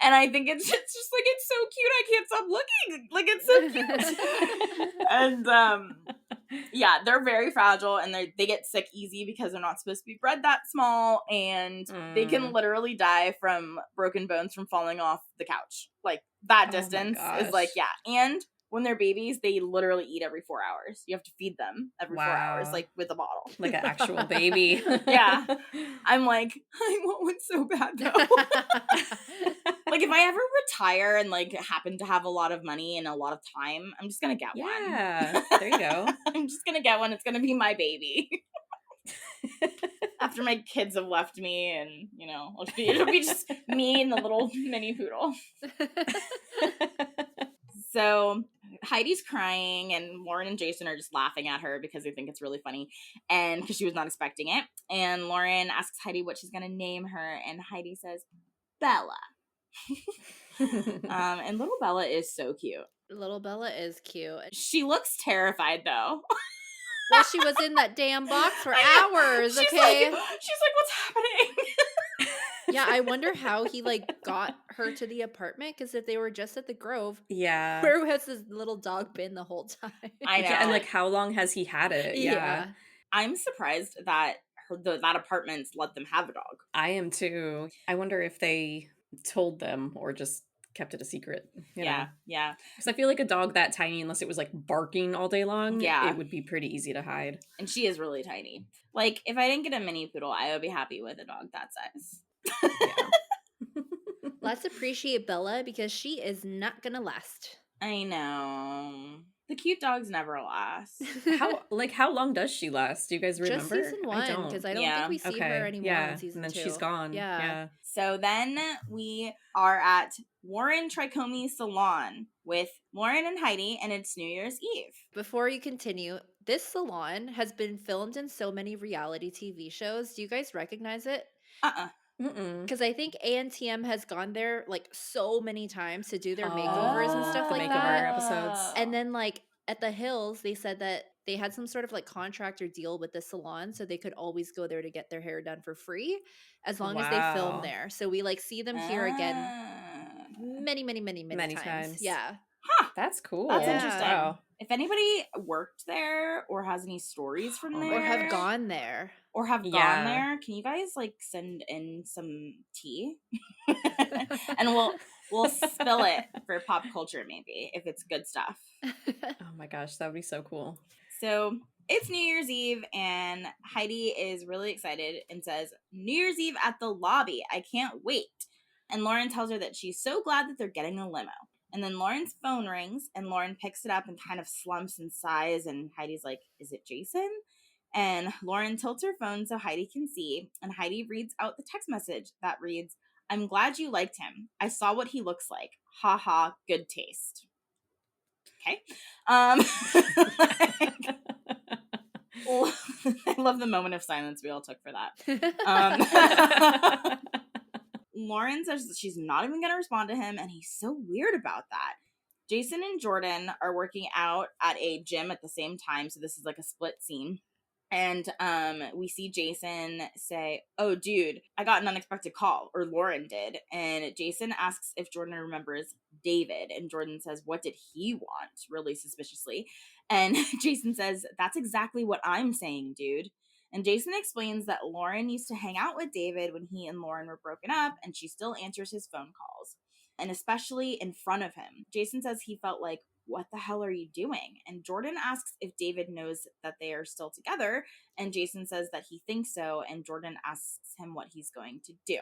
And I think it's just like it's so cute. I can't stop looking. Like it's so cute. And yeah, they're very fragile and they get sick easy because they're not supposed to be bred that small, and they can literally die from broken bones from falling off the couch. Like that distance is like, yeah. And when they're babies, they literally eat every 4 hours. You have to feed them every 4 hours, like with a bottle. Like an actual baby. Yeah. I'm like, I want one so bad though. Like if I ever retire and like happen to have a lot of money and a lot of time, I'm just gonna get one. Yeah. There you go. I'm just gonna get one. It's gonna be my baby. After my kids have left me, and it'll be just me and the little mini poodle. So Heidi's crying, and Lauren and Jason are just laughing at her because they think it's really funny, and because she was not expecting it. And Lauren asks Heidi what she's gonna name her, and Heidi says Bella. And little Bella is so cute. Little Bella is cute. She looks terrified though. Well, she was in that damn box for hours. She's Okay. She's like, what's happening? Yeah, I wonder how he got her to the apartment, because if they were just at the Grove, Yeah. where has this little dog been the whole time? I know. Yeah, and like how long has he had it? Yeah. I'm surprised that that apartment's let them have a dog. I am too. I wonder if they told them or just kept it a secret. You know? Yeah. Because I feel like a dog that tiny, unless it was like barking all day long, yeah, it would be pretty easy to hide. And she is really tiny. Like if I didn't get a mini poodle, I would be happy with a dog that size. Yeah. Let's appreciate Bella, because she is not gonna last. I know. The cute dogs never last. How long does she last? Do you guys remember? Just season 1, because I don't think we see her anymore in season 2. And then she's gone. Yeah. So then we are at Warren Tricomi's salon with Lauren and Heidi, and it's New Year's Eve. Before you continue, this salon has been filmed in so many reality TV shows. Do you guys recognize it? Because I think ANTM has gone there like so many times to do their makeovers and stuff like that. Episodes. And then like at the Hills, they said that they had some sort of like contract or deal with the salon, so they could always go there to get their hair done for free as long as they film there. So we like see them here again many times. Yeah. Huh. That's cool. That's interesting. Wow. If anybody worked there or has any stories from there, or have gone there, can you guys like send in some tea? And we'll spill it for pop culture, maybe, if it's good stuff. Oh my gosh, that would be so cool. So it's New Year's Eve, and Heidi is really excited and says, New Year's Eve at the lobby. I can't wait. And Lauren tells her that she's so glad that they're getting a limo. And then Lauren's phone rings, and Lauren picks it up and kind of slumps and sighs, and Heidi's like, is it Jason? And Lauren tilts her phone so Heidi can see, and Heidi reads out the text message that reads, I'm glad you liked him. I saw what he looks like. Ha ha, good taste. Okay. I love the moment of silence we all took for that. Lauren says that she's not even going to respond to him, and he's so weird about that. Jason and Jordan are working out at a gym at the same time, so this is like a split scene. And we see Jason say, oh, dude, I got an unexpected call, or Lauren did. And Jason asks if Jordan remembers David. And Jordan says, what did he want? Really suspiciously. And Jason says, that's exactly what I'm saying, dude. And Jason explains that Lauren used to hang out with David when he and Lauren were broken up, and she still answers his phone calls, and especially in front of him. Jason says he felt like, what the hell are you doing? And Jordan asks if David knows that they are still together, and Jason says that he thinks so, and Jordan asks him what he's going to do.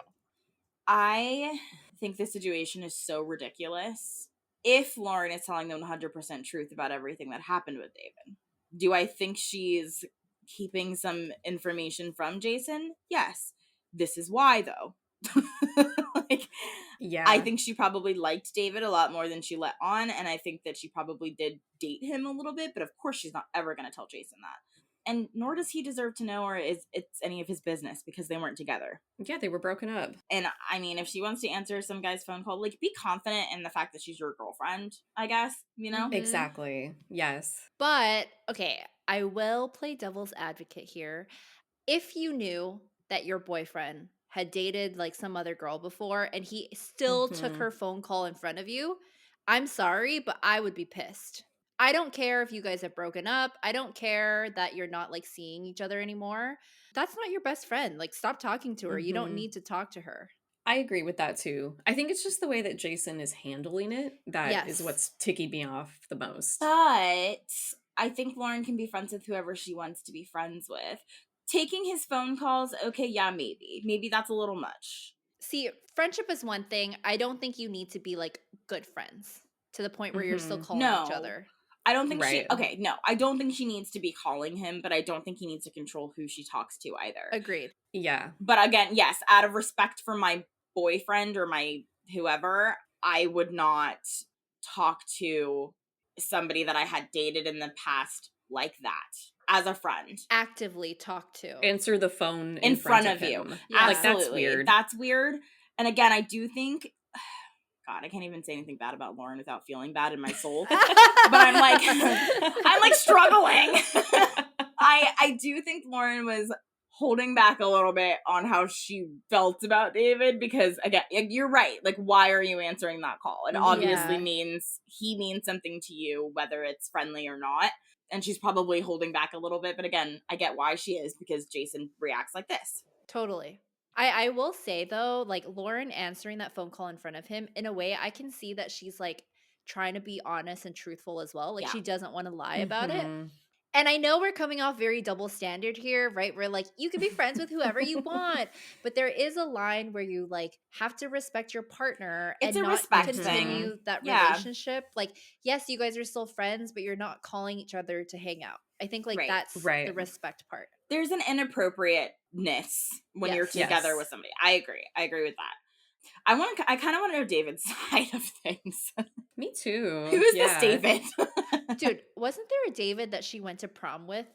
I think this situation is so ridiculous. If Lauren is telling the 100% truth about everything that happened with David, do I think she's keeping some information from Jason? Yes. This is why, though. Yeah. I think she probably liked David a lot more than she let on, and I think that she probably did date him a little bit, but of course she's not ever going to tell Jason that. And nor does he deserve to know, or is it's any of his business, because they weren't together. Yeah, they were broken up. And I mean, if she wants to answer some guy's phone call, like, be confident in the fact that she's your girlfriend, I guess, you know? Exactly. Yes. But, okay, I will play devil's advocate here. If you knew that your boyfriend had dated like some other girl before and he still took her phone call in front of you, I'm sorry, but I would be pissed. I don't care if you guys have broken up. I don't care that you're not like seeing each other anymore. That's not your best friend. Like, stop talking to her. You don't need to talk to her. I agree with that too. I think it's just the way that Jason is handling it that is what's ticking me off the most. But I think Lauren can be friends with whoever she wants to be friends with. Taking his phone calls, okay, yeah, maybe. Maybe that's a little much. See, friendship is one thing. I don't think you need to be like good friends to the point where you're still calling each other. I don't think I don't think she needs to be calling him, but I don't think he needs to control who she talks to either. Agreed. Yeah. But again, yes, out of respect for my boyfriend or my whoever, I would not talk to somebody that I had dated in the past like that as a friend. Actively talk to. Answer the phone in front of you. Yeah. Absolutely. Like, that's weird. That's weird. And again, I do think, God, I can't even say anything bad about Lauren without feeling bad in my soul. But I'm like struggling. I do think Lauren was holding back a little bit on how she felt about David, because again, you're right. Like, why are you answering that call? It obviously means he means something to you, whether it's friendly or not. And she's probably holding back a little bit. But again, I get why she is, because Jason reacts like this. Totally. I will say, though, like, Lauren answering that phone call in front of him, in a way, I can see that she's, like, trying to be honest and truthful as well. Like, she doesn't want to lie about it. And I know we're coming off very double standard here, right? We're like, you can be friends with whoever you want, but there is a line where you like have to respect your partner and not continue that relationship. Like, yes, you guys are still friends, but you're not calling each other to hang out. I think like that's the respect part. There's an inappropriateness when you're together with somebody. I agree with that. I kind of want to know David's side of things. Me too. Who is this David? Dude, wasn't there a David that she went to prom with?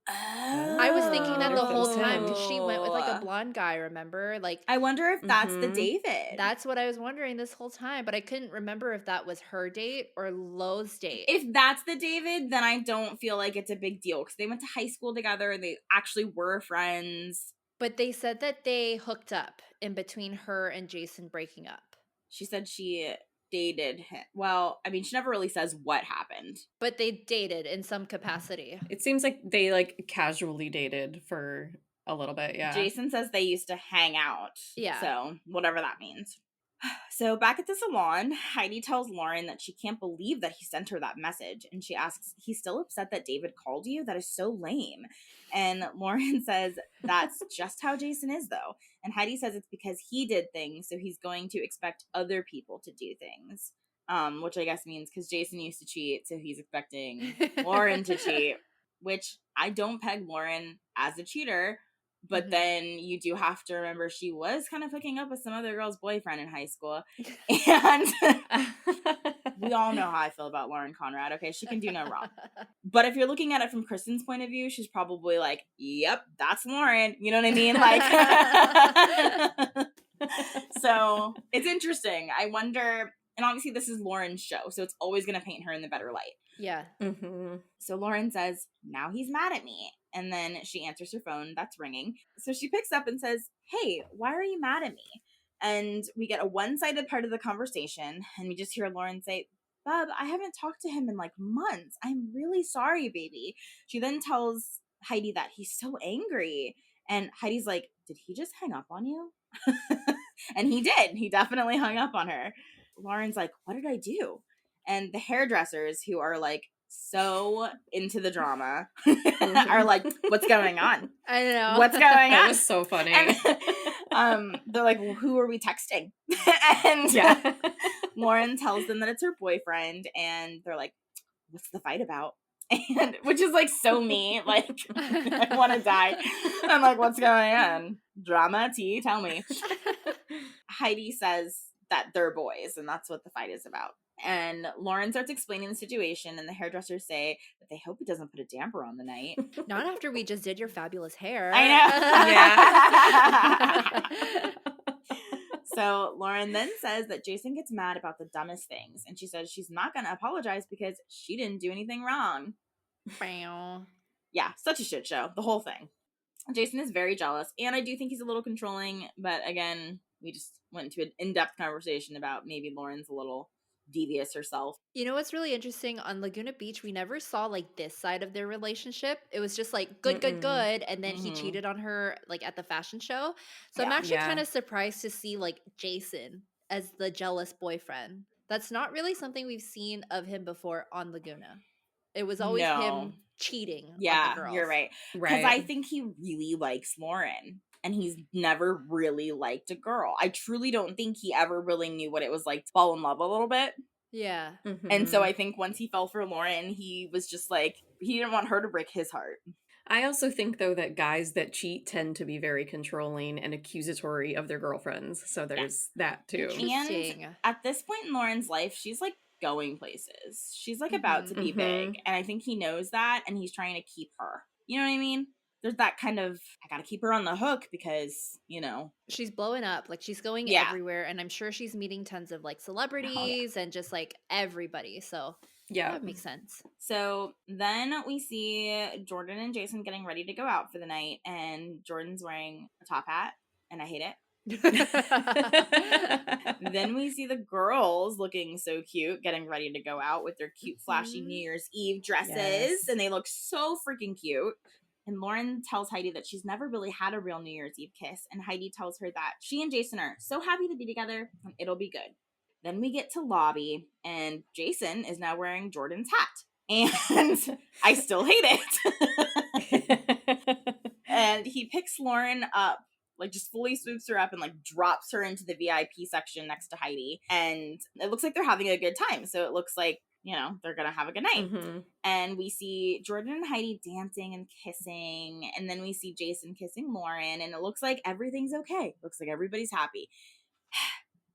I was thinking that the whole time because she went with like a blonde guy, remember? Like, I wonder if that's the David. That's what I was wondering this whole time, but I couldn't remember if that was her date or Lo's date. If that's the David, then I don't feel like it's a big deal because they went to high school together and they actually were friends. But they said that they hooked up in between her and Jason breaking up. She said she dated him. Well, I mean, she never really says what happened. But they dated in some capacity. It seems like they like casually dated for a little bit, yeah. Jason says they used to hang out. Yeah. So, whatever that means. So, back at the salon, Heidi tells Lauren that she can't believe that he sent her that message. And she asks, he's still upset that David called you? That is so lame. And Lauren says, that's just how Jason is, though. And Heidi says it's because he did things, so he's going to expect other people to do things. Which I guess means because Jason used to cheat, so he's expecting Lauren to cheat. Which I don't peg Lauren as a cheater. But then you do have to remember she was kind of hooking up with some other girl's boyfriend in high school. And we all know how I feel about Lauren Conrad, okay? She can do no wrong. But if you're looking at it from Kristen's point of view, she's probably like, yep, that's Lauren. You know what I mean? Like, so it's interesting. I wonder, and obviously this is Lauren's show, so it's always going to paint her in the better light. Yeah. So Lauren says, now he's mad at me. And then she answers her phone. That's ringing. So she picks up and says, hey, why are you mad at me? And we get a one-sided part of the conversation. And we just hear Lauren say, Bub, I haven't talked to him in like months. I'm really sorry, baby. She then tells Heidi that he's so angry. And Heidi's like, did he just hang up on you? And he did. He definitely hung up on her. Lauren's like, what did I do? And the hairdressers, who are like so into the drama, are like, what's going on? I know. What's going on? That was so funny. And, they're like, well, who are we texting? And Yeah. Lauren tells them that it's her boyfriend, and they're like, what's the fight about? And which is like so me, like I want to die. I'm like, what's going on? Drama, tea, tell me. Heidi says that they're boys, and that's what the fight is about. And Lauren starts explaining the situation, and the hairdressers say that they hope it doesn't put a damper on the night. Not after we just did your fabulous hair. I know. So Lauren then says that Jason gets mad about the dumbest things, and she says she's not going to apologize because she didn't do anything wrong. Yeah, such a shit show, the whole thing. Jason is very jealous, and I do think he's a little controlling, but again, we just went into an in-depth conversation about maybe Lauren's a little devious herself. You know what's really interesting? On Laguna Beach, we never saw like this side of their relationship. It was just like good, and then he cheated on her like at the fashion show. So I'm actually kind of surprised to see like Jason as the jealous boyfriend. That's not really something we've seen of him before on Laguna. It was always him cheating on the girls. You're right. Because I think he really likes Lauren. And he's never really liked a girl. I truly don't think he ever really knew what it was like to fall in love a little bit. Yeah. And so I think once he fell for Lauren, he was just like, he didn't want her to break his heart. I also think, though, that guys that cheat tend to be very controlling and accusatory of their girlfriends. So there's that, too. And at this point in Lauren's life, she's like going places. She's like about to be big. And I think he knows that, and he's trying to keep her. You know what I mean? There's that kind of, I gotta keep her on the hook because, you know. She's blowing up. Like, she's going everywhere. And I'm sure she's meeting tons of, like, celebrities and just, like, everybody. So, that makes sense. So then we see Jordan and Jason getting ready to go out for the night. And Jordan's wearing a top hat. And I hate it. Then we see the girls looking so cute, getting ready to go out with their cute, flashy New Year's Eve dresses. And they look so freaking cute. And Lauren tells Heidi that she's never really had a real New Year's Eve kiss. And Heidi tells her that she and Jason are so happy to be together and it'll be good. Then we get to lobby and Jason is now wearing Jordan's hat. And I still hate it. And he picks Lauren up, like just fully swoops her up and like drops her into the VIP section next to Heidi. And it looks like they're having a good time. So it looks like, you know, they're going to have a good night. And we see Jordan and Heidi dancing and kissing. And then we see Jason kissing Lauren. And it looks like everything's okay. Looks like everybody's happy.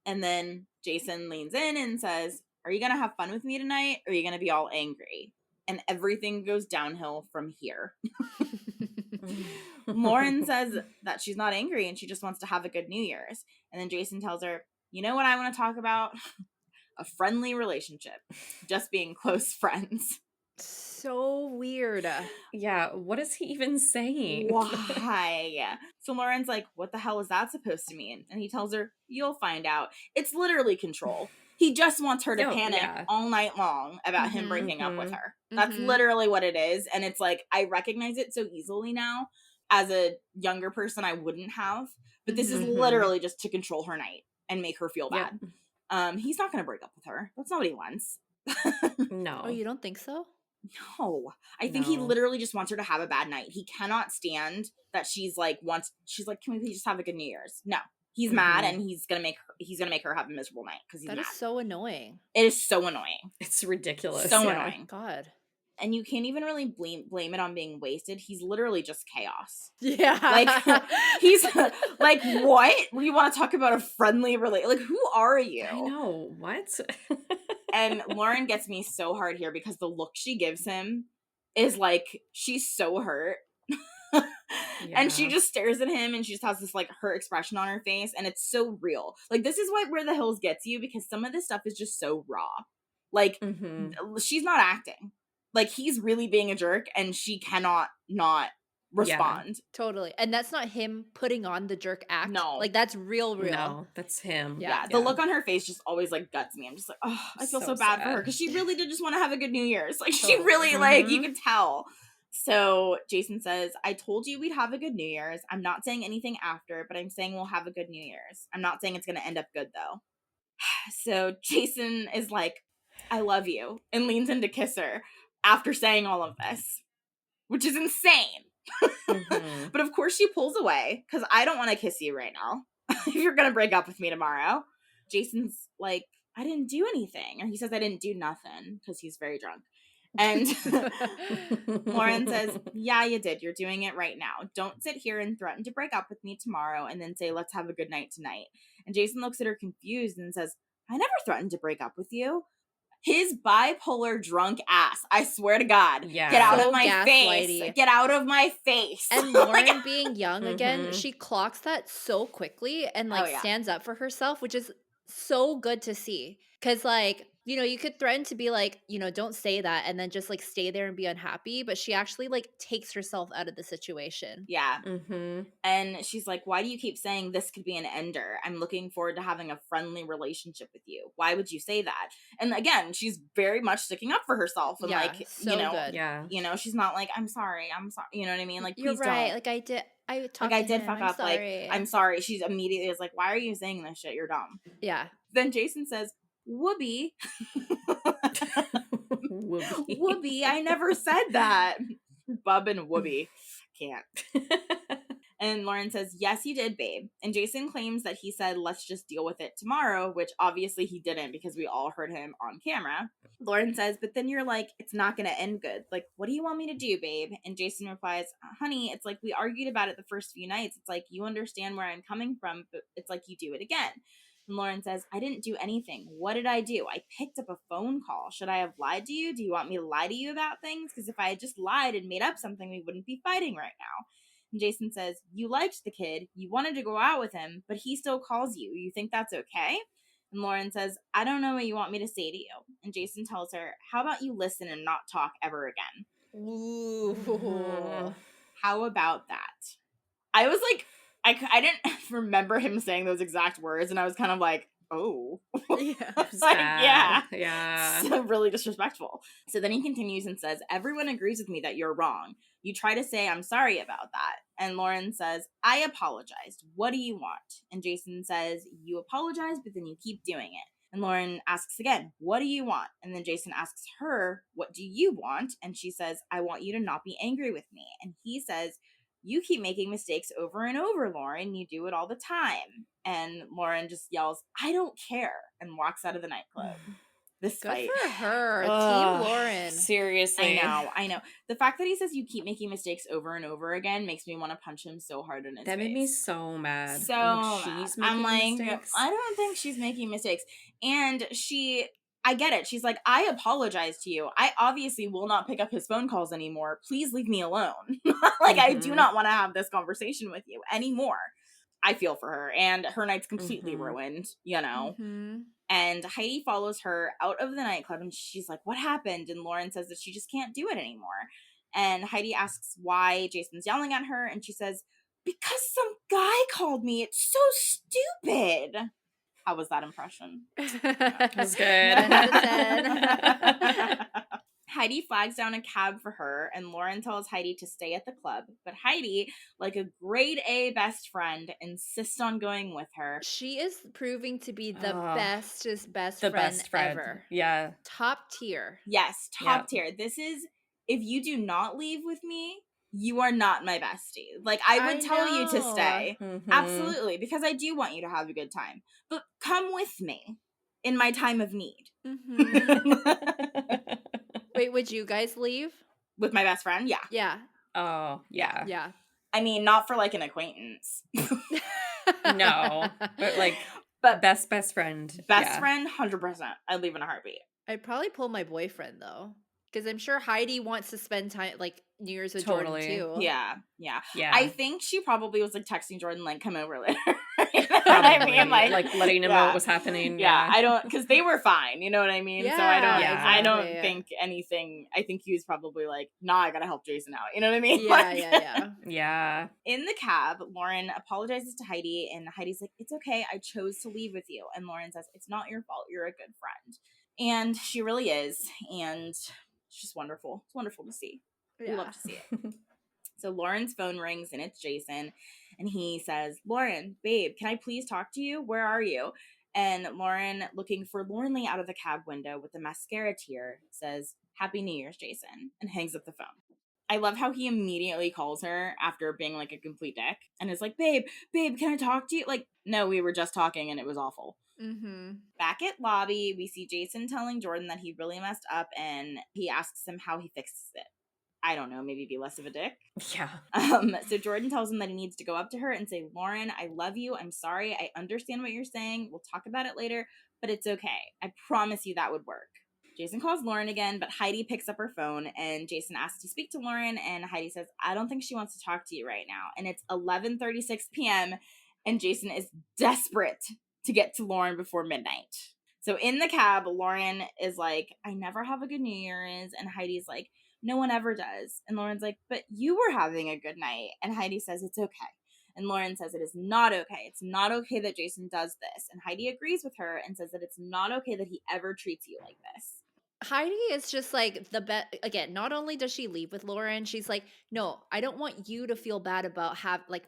And then Jason leans in and says, are you going to have fun with me tonight? Or are you going to be all angry? And everything goes downhill from here. Lauren says that she's not angry and she just wants to have a good New Year's. And then Jason tells her, you know what I want to talk about? A friendly relationship. Just being close friends. So weird. Yeah, what is he even saying? Why? So Lauren's like, what the hell is that supposed to mean? And he tells her, you'll find out. It's literally control. He just wants her to panic all night long about him breaking up with her. That's literally what it is. And it's like, I recognize it so easily now. As a younger person, I wouldn't have. But this is literally just to control her night and make her feel bad. He's not going to break up with her. That's not what he wants. No. Oh, you don't think so? No. I think he literally just wants her to have a bad night. He cannot stand that she's like, can we please just have a good New Year's? No. He's mad and he's gonna make her have a miserable night because he's mad. That is so annoying. It is so annoying. It's ridiculous. So annoying. God. And you can't even really blame it on being wasted. He's literally just chaos. Yeah. Like, he's like, what? You want to talk about a friendly Like, who are you? I know. What? And Lauren gets me so hard here because the look she gives him is like, she's so hurt. And she just stares at him and she just has this like hurt expression on her face. And it's so real. Like, this is where the hills gets you because some of this stuff is just so raw. Like, she's not acting. Like, he's really being a jerk and she cannot not respond. Yeah, totally. And that's not him putting on the jerk act. No. Like, that's real. No, that's him. Yeah. The look on her face just always, like, guts me. I'm just like, oh, I feel so bad for her. Because she really did just want to have a good New Year's. Like, she really, like, you can tell. So Jason says, I told you we'd have a good New Year's. I'm not saying anything after, but I'm saying we'll have a good New Year's. I'm not saying it's going to end up good, though. So Jason is like, I love you, and leans in to kiss her after saying all of this, which is insane. Mm-hmm. But of course she pulls away, because I don't want to kiss you right now if you're going to break up with me tomorrow. Jason's like, I didn't do anything. Or he says I didn't do nothing, because he's very drunk. And Lauren says, yeah, you did. You're doing it right now. Don't sit here and threaten to break up with me tomorrow and then say, let's have a good night tonight. And Jason looks at her confused and says, I never threatened to break up with you. His bipolar drunk ass. I swear to God. Yeah. Get out of my face. Get out of my face. And Lauren being young again, she clocks that so quickly and stands up for herself, which is so good to see. Because you could threaten to be like, don't say that and then just stay there and be unhappy. But she actually takes herself out of the situation. Yeah. And she's like, why do you keep saying this could be an ender? I'm looking forward to having a friendly relationship with you. Why would you say that? And again, she's very much sticking up for herself. And good. Yeah. She's not like, I'm sorry. You know what I mean? Like, you're please right. don't. I did fuck up. I'm sorry. She's immediately is like, why are you saying this shit? You're dumb. Yeah. Then Jason says, whoopee. Whoopee. I never said that. Bub and whoopee. Can't. And Lauren says, yes, you did, babe. And Jason claims that he said, let's just deal with it tomorrow, which obviously he didn't because we all heard him on camera. Lauren says, but then you're like, it's not going to end good. Like, what do you want me to do, babe? And Jason replies, honey, it's like we argued about it the first few nights. It's like you understand where I'm coming from, but it's like you do it again. And Lauren says, I didn't do anything. What did I do? I picked up a phone call. Should I have lied to you? Do you want me to lie to you about things? Because if I had just lied and made up something, we wouldn't be fighting right now. And Jason says, you liked the kid, you wanted to go out with him, but he still calls you. You think that's okay? And Lauren says, I don't know what you want me to say to you. And Jason tells her, how about you listen and not talk ever again? Ooh. How about that? I was like, I didn't remember him saying those exact words, and I was kind of like, oh. Yeah. Yeah. So really disrespectful. So then he continues and says, everyone agrees with me that you're wrong. You try to say, I'm sorry about that. And Lauren says, I apologized. What do you want? And Jason says, you apologize, but then you keep doing it. And Lauren asks again, what do you want? And then Jason asks her, what do you want? And she says, I want you to not be angry with me. And he says, you keep making mistakes over and over, Lauren. You do it all the time. And Lauren just yells, I don't care, and walks out of the nightclub. This Good fight. for her. Team Lauren. Seriously. I know. The fact that he says you keep making mistakes over and over again makes me want to punch him so hard in his face. That made me so mad. So I'm like, mistakes. I don't think she's making mistakes. And I get it. She's like, I apologize to you. I obviously will not pick up his phone calls anymore. Please leave me alone. I do not want to have this conversation with you anymore. I feel for her. And her night's completely ruined, And Heidi follows her out of the nightclub, and she's like, what happened? And Lauren says that she just can't do it anymore. And Heidi asks why Jason's yelling at her, and she says, because some guy called me. It's so stupid. How was that impression? That was good. Heidi flags down a cab for her, and Lauren tells Heidi to stay at the club. But Heidi, like a grade A best friend, insists on going with her. She is proving to be the bestest best friend ever. Yeah. Top tier. Yes, top tier. This is, if you do not leave with me, you are not my bestie. Like, I would tell you to stay. Absolutely, because I do want you to have a good time. But come with me in my time of need. Wait, would you guys leave? With my best friend? Yeah. Yeah. Oh, yeah. Yeah. I mean, not for like an acquaintance. No. But best friend. Best friend, 100%. I'd leave in a heartbeat. I'd probably pull my boyfriend, though. Because I'm sure Heidi wants to spend time, New Year's with Jordan, too. Yeah. I think she probably was, texting Jordan, come over later. You know what I mean? Letting him know what was happening. Yeah, I don't, because they were fine, you know what I mean? Yeah, so I don't think anything, I think he was probably nah, I gotta help Jason out, you know what I mean? Yeah. In the cab, Lauren apologizes to Heidi, and Heidi's like, it's okay, I chose to leave with you. And Lauren says, it's not your fault, you're a good friend. And she really is, and it's just wonderful. It's wonderful to see. We love to see it. So Lauren's phone rings and it's Jason. And he says, Lauren, babe, can I please talk to you? Where are you? And Lauren, looking forlornly out of the cab window with a mascara tear, says, Happy New Year's, Jason, and hangs up the phone. I love how he immediately calls her after being like a complete dick and is like, babe, can I talk to you? Like, no, we were just talking and it was awful. Mm-hmm. Back at lobby, we see Jason telling Jordan that he really messed up and he asks him how he fixes it. I don't know, maybe be less of a dick. Yeah. So Jordan tells him that he needs to go up to her and say, Lauren, I love you. I'm sorry. I understand what you're saying. We'll talk about it later, but it's okay. I promise you that would work. Jason calls Lauren again, but Heidi picks up her phone and Jason asks to speak to Lauren and Heidi says, I don't think she wants to talk to you right now. And it's 11:36 p.m. and Jason is desperate to get to Lauren before midnight. So in the cab, Lauren is like, I never have a good New Year's. And Heidi's like, no one ever does. And Lauren's like, but you were having a good night. And Heidi says, it's okay. And Lauren says it is not okay. It's not okay that Jason does this. And Heidi agrees with her and says that it's not okay that he ever treats you like this. Heidi is just like the best. Again, not only does she leave with Lauren, she's like, no, I don't want you to feel bad about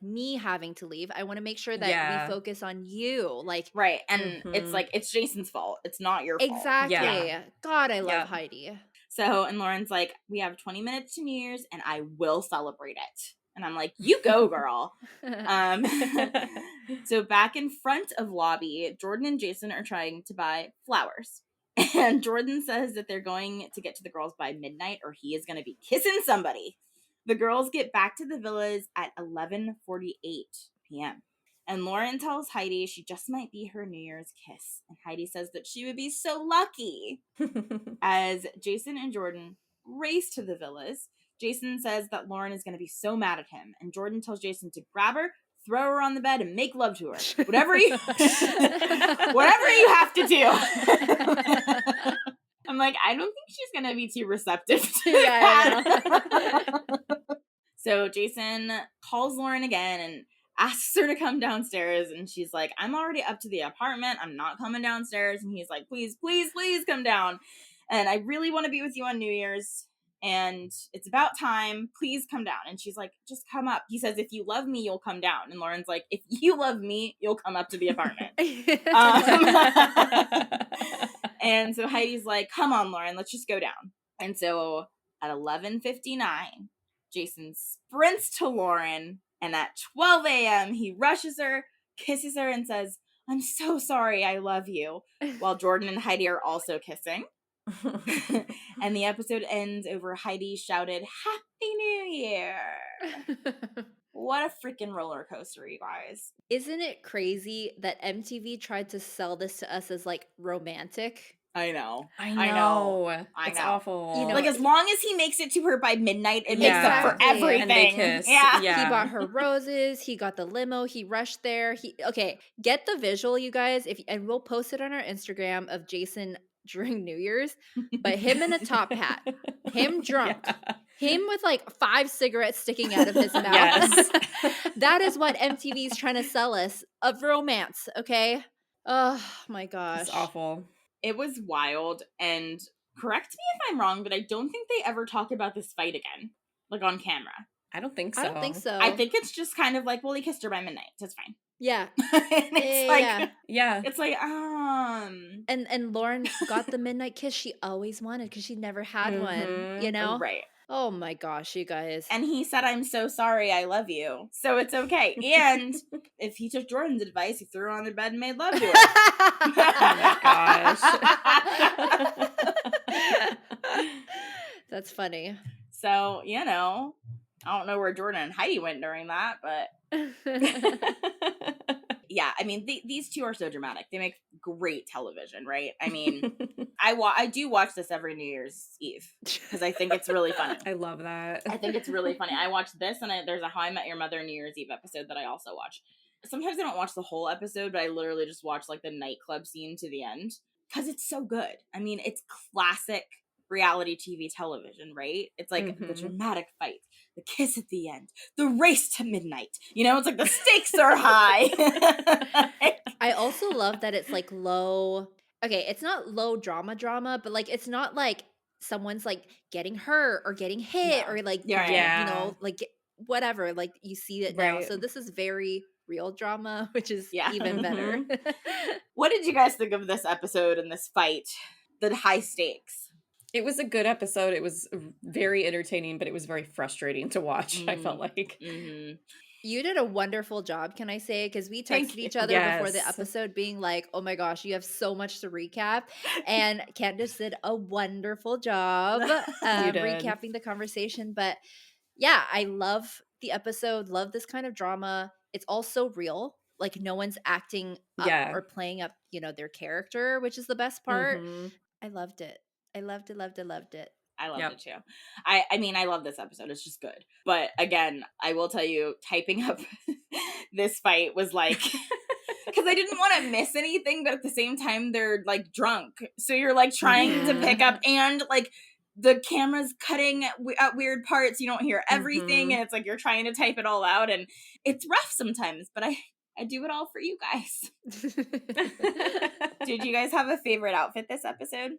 me having to leave. I want to make sure that we focus on you. Like, right. And it's like, it's Jason's fault. It's not your fault. Exactly. Yeah. God, I love Heidi. So, and Lauren's like, we have 20 minutes to New Year's and I will celebrate it. And I'm like, you go, girl. So back in front of lobby, Jordan and Jason are trying to buy flowers. And Jordan says that they're going to get to the girls by midnight or he is going to be kissing somebody. The girls get back to the villas at 11:48 p.m. And Lauren tells Heidi she just might be her New Year's kiss. And Heidi says that she would be so lucky. As Jason and Jordan race to the villas, Jason says that Lauren is going to be so mad at him. And Jordan tells Jason to grab her, throw her on the bed, and make love to her. Whatever you have to do. I'm like, I don't think she's going to be too receptive to that. So Jason calls Lauren again and asks her to come downstairs. And she's like, I'm already up to the apartment. I'm not coming downstairs. And he's like, please, please, please come down. And I really want to be with you on New Year's. And it's about time. Please come down. And she's like, just come up. He says, if you love me, you'll come down. And Lauren's like, if you love me, you'll come up to the apartment. And so Heidi's like, come on, Lauren, let's just go down. And so at 11:59, Jason sprints to Lauren. And at 12 a.m., he rushes her, kisses her, and says, I'm so sorry, I love you. While Jordan and Heidi are also kissing. And the episode ends over Heidi shouted, Happy New Year. What a freaking roller coaster, you guys. Isn't it crazy that MTV tried to sell this to us as like romantic? I know. It's awful. You know, like as long as he makes it to her by midnight, it makes up for everything. And they kiss. Yeah. He bought her roses. He got the limo. He rushed there. Okay, get the visual, you guys. And we'll post it on our Instagram of Jason during New Year's, but him in a top hat, him drunk, him with like 5 cigarettes sticking out of his mouth. Yes. That is what MTV's trying to sell us of romance, okay? Oh my gosh. It's awful. It was wild, and correct me if I'm wrong, but I don't think they ever talk about this fight again, like on camera. I don't think so. I think it's just kind of like, well, he kissed her by midnight. That's fine. Yeah. It's like, And Lauren got the midnight kiss she always wanted because she never had one, you know? Right. Oh my gosh, you guys. And he said, I'm so sorry, I love you. So it's okay. And if he took Jordan's advice, he threw her on the bed and made love to her. Oh my gosh. That's funny. So, you know, I don't know where Jordan and Heidi went during that, but yeah, I mean, these two are so dramatic. They make great television, right? I mean, I do watch this every New Year's Eve because I think it's really funny. I love that. I think it's really funny. I watch this, and there's a How I Met Your Mother New Year's Eve episode that I also watch. Sometimes I don't watch the whole episode, but I literally just watch like the nightclub scene to the end because it's so good. I mean, it's classic reality TV television, right? It's like the dramatic fight, the kiss at the end, the race to midnight. You know, it's like the stakes are high. I also love that it's like low. Okay, it's not low drama, but like it's not like someone's like getting hurt or getting hit or like, you know, like whatever, like you see it now. So this is very real drama, which is even better. What did you guys think of this episode and this fight? The high stakes. It was a good episode. It was very entertaining, but it was very frustrating to watch, I felt like. You did a wonderful job, can I say? Because we texted each other before the episode being like, oh my gosh, you have so much to recap. And Candace did a wonderful job recapping the conversation. But yeah, I love the episode, love this kind of drama. It's all so real. Like no one's acting up or playing up, you know, their character, which is the best part. I loved it. I loved it. I loved it too. I mean, I love this episode. It's just good. But again, I will tell you, typing up this fight was like, because I didn't want to miss anything, but at the same time, they're like drunk. So you're like trying to pick up, and like the camera's cutting at weird parts. You don't hear everything. And it's like you're trying to type it all out. And it's rough sometimes, but I do it all for you guys. Did you guys have a favorite outfit this episode?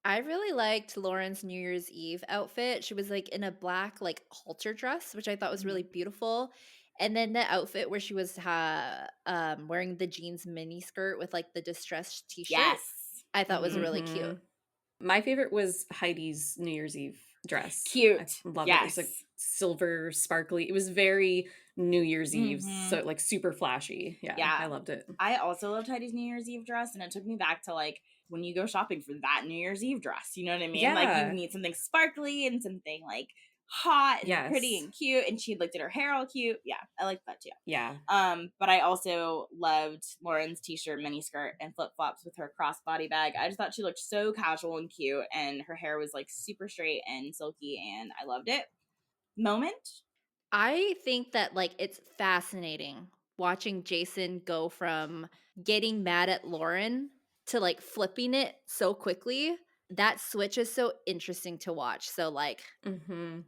I really liked Lauren's New Year's Eve outfit. She was like in a black like halter dress, which I thought was really beautiful. And then the outfit where she was wearing the jeans mini skirt with like the distressed t-shirt, I thought was really cute. My favorite was Heidi's New Year's Eve dress. Cute. I love it. It was like silver, sparkly. It was very New Year's Eve, so like super flashy. Yeah, I loved it. I also loved Heidi's New Year's Eve dress, and it took me back to like when you go shopping for that New Year's Eve dress. You know what I mean? Like you need something sparkly and something like hot and pretty and cute, and she did her hair all cute. Yeah, I liked that too. Yeah. But I also loved Lauren's t-shirt, mini skirt, and flip-flops with her crossbody bag. I just thought she looked so casual and cute, and her hair was like super straight and silky, and I loved it. Moment? I think that like it's fascinating watching Jason go from getting mad at Lauren to like flipping it so quickly. That switch is so interesting to watch. So like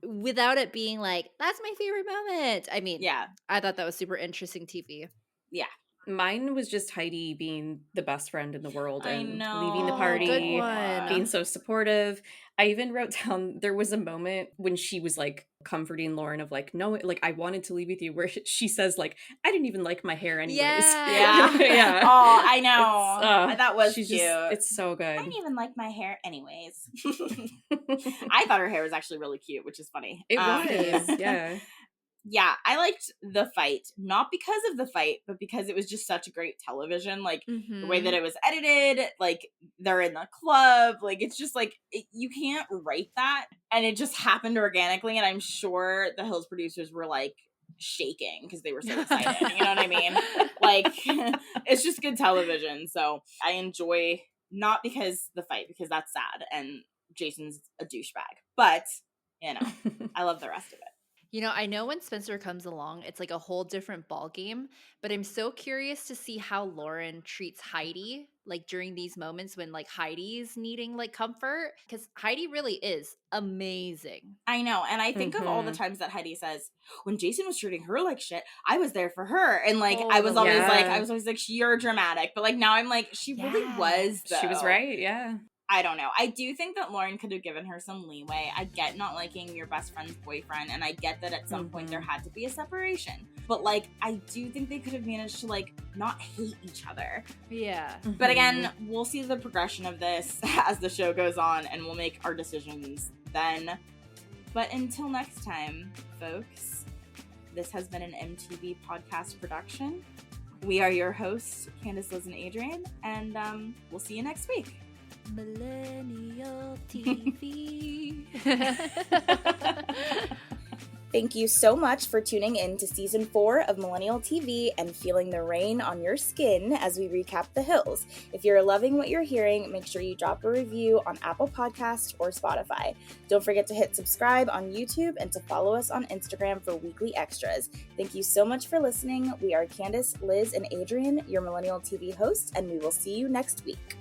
without it being like, that's my favorite moment. I mean, I thought that was super interesting TV. Yeah. Mine was just Heidi being the best friend in the world and leaving the party, being so supportive. I even wrote down, there was a moment when she was like comforting Lauren of like, no, like I wanted to leave with you, where she says like, I didn't even like my hair anyways. Yeah. Oh, I know. That was cute. It's so good. I didn't even like my hair anyways. I thought her hair was actually really cute, which is funny. It was, yeah. Yeah, I liked the fight, not because of the fight, but because it was just such great television. Like, the way that it was edited, like, they're in the club. Like, it's just, like, you can't write that. And it just happened organically. And I'm sure the Hills producers were, like, shaking because they were so excited. You know what I mean? Like, it's just good television. So I enjoy, not because the fight, because that's sad. And Jason's a douchebag. But, you know, I love the rest of it. You know, I know when Spencer comes along, it's like a whole different ball game, but I'm so curious to see how Lauren treats Heidi, like during these moments when like Heidi's needing like comfort, because Heidi really is amazing. I know. And I think of all the times that Heidi says, when Jason was treating her like shit, I was there for her. And like, I was always like, you're dramatic. But like, now I'm like, she really was, though. She was right. Yeah. I don't know. I do think that Lauren could have given her some leeway. I get not liking your best friend's boyfriend, and I get that at some point there had to be a separation. But, like, I do think they could have managed to, like, not hate each other. Yeah. But again, we'll see the progression of this as the show goes on, and we'll make our decisions then. But until next time, folks, this has been an MTV podcast production. We are your hosts, Candace, Liz, and Adrienne, and we'll see you next week. Millennial TeaV. Thank you so much for tuning in to Season 4 of Millennial TeaV and feeling the rain on your skin as we recap the Hills. If you're loving what you're hearing, make sure you drop a review on Apple Podcasts or Spotify. Don't forget to hit subscribe on YouTube and to follow us on Instagram for weekly extras. Thank you so much for listening. We are Candace, Liz, and Adrienne, your Millennial TeaV hosts, and we will see you next week.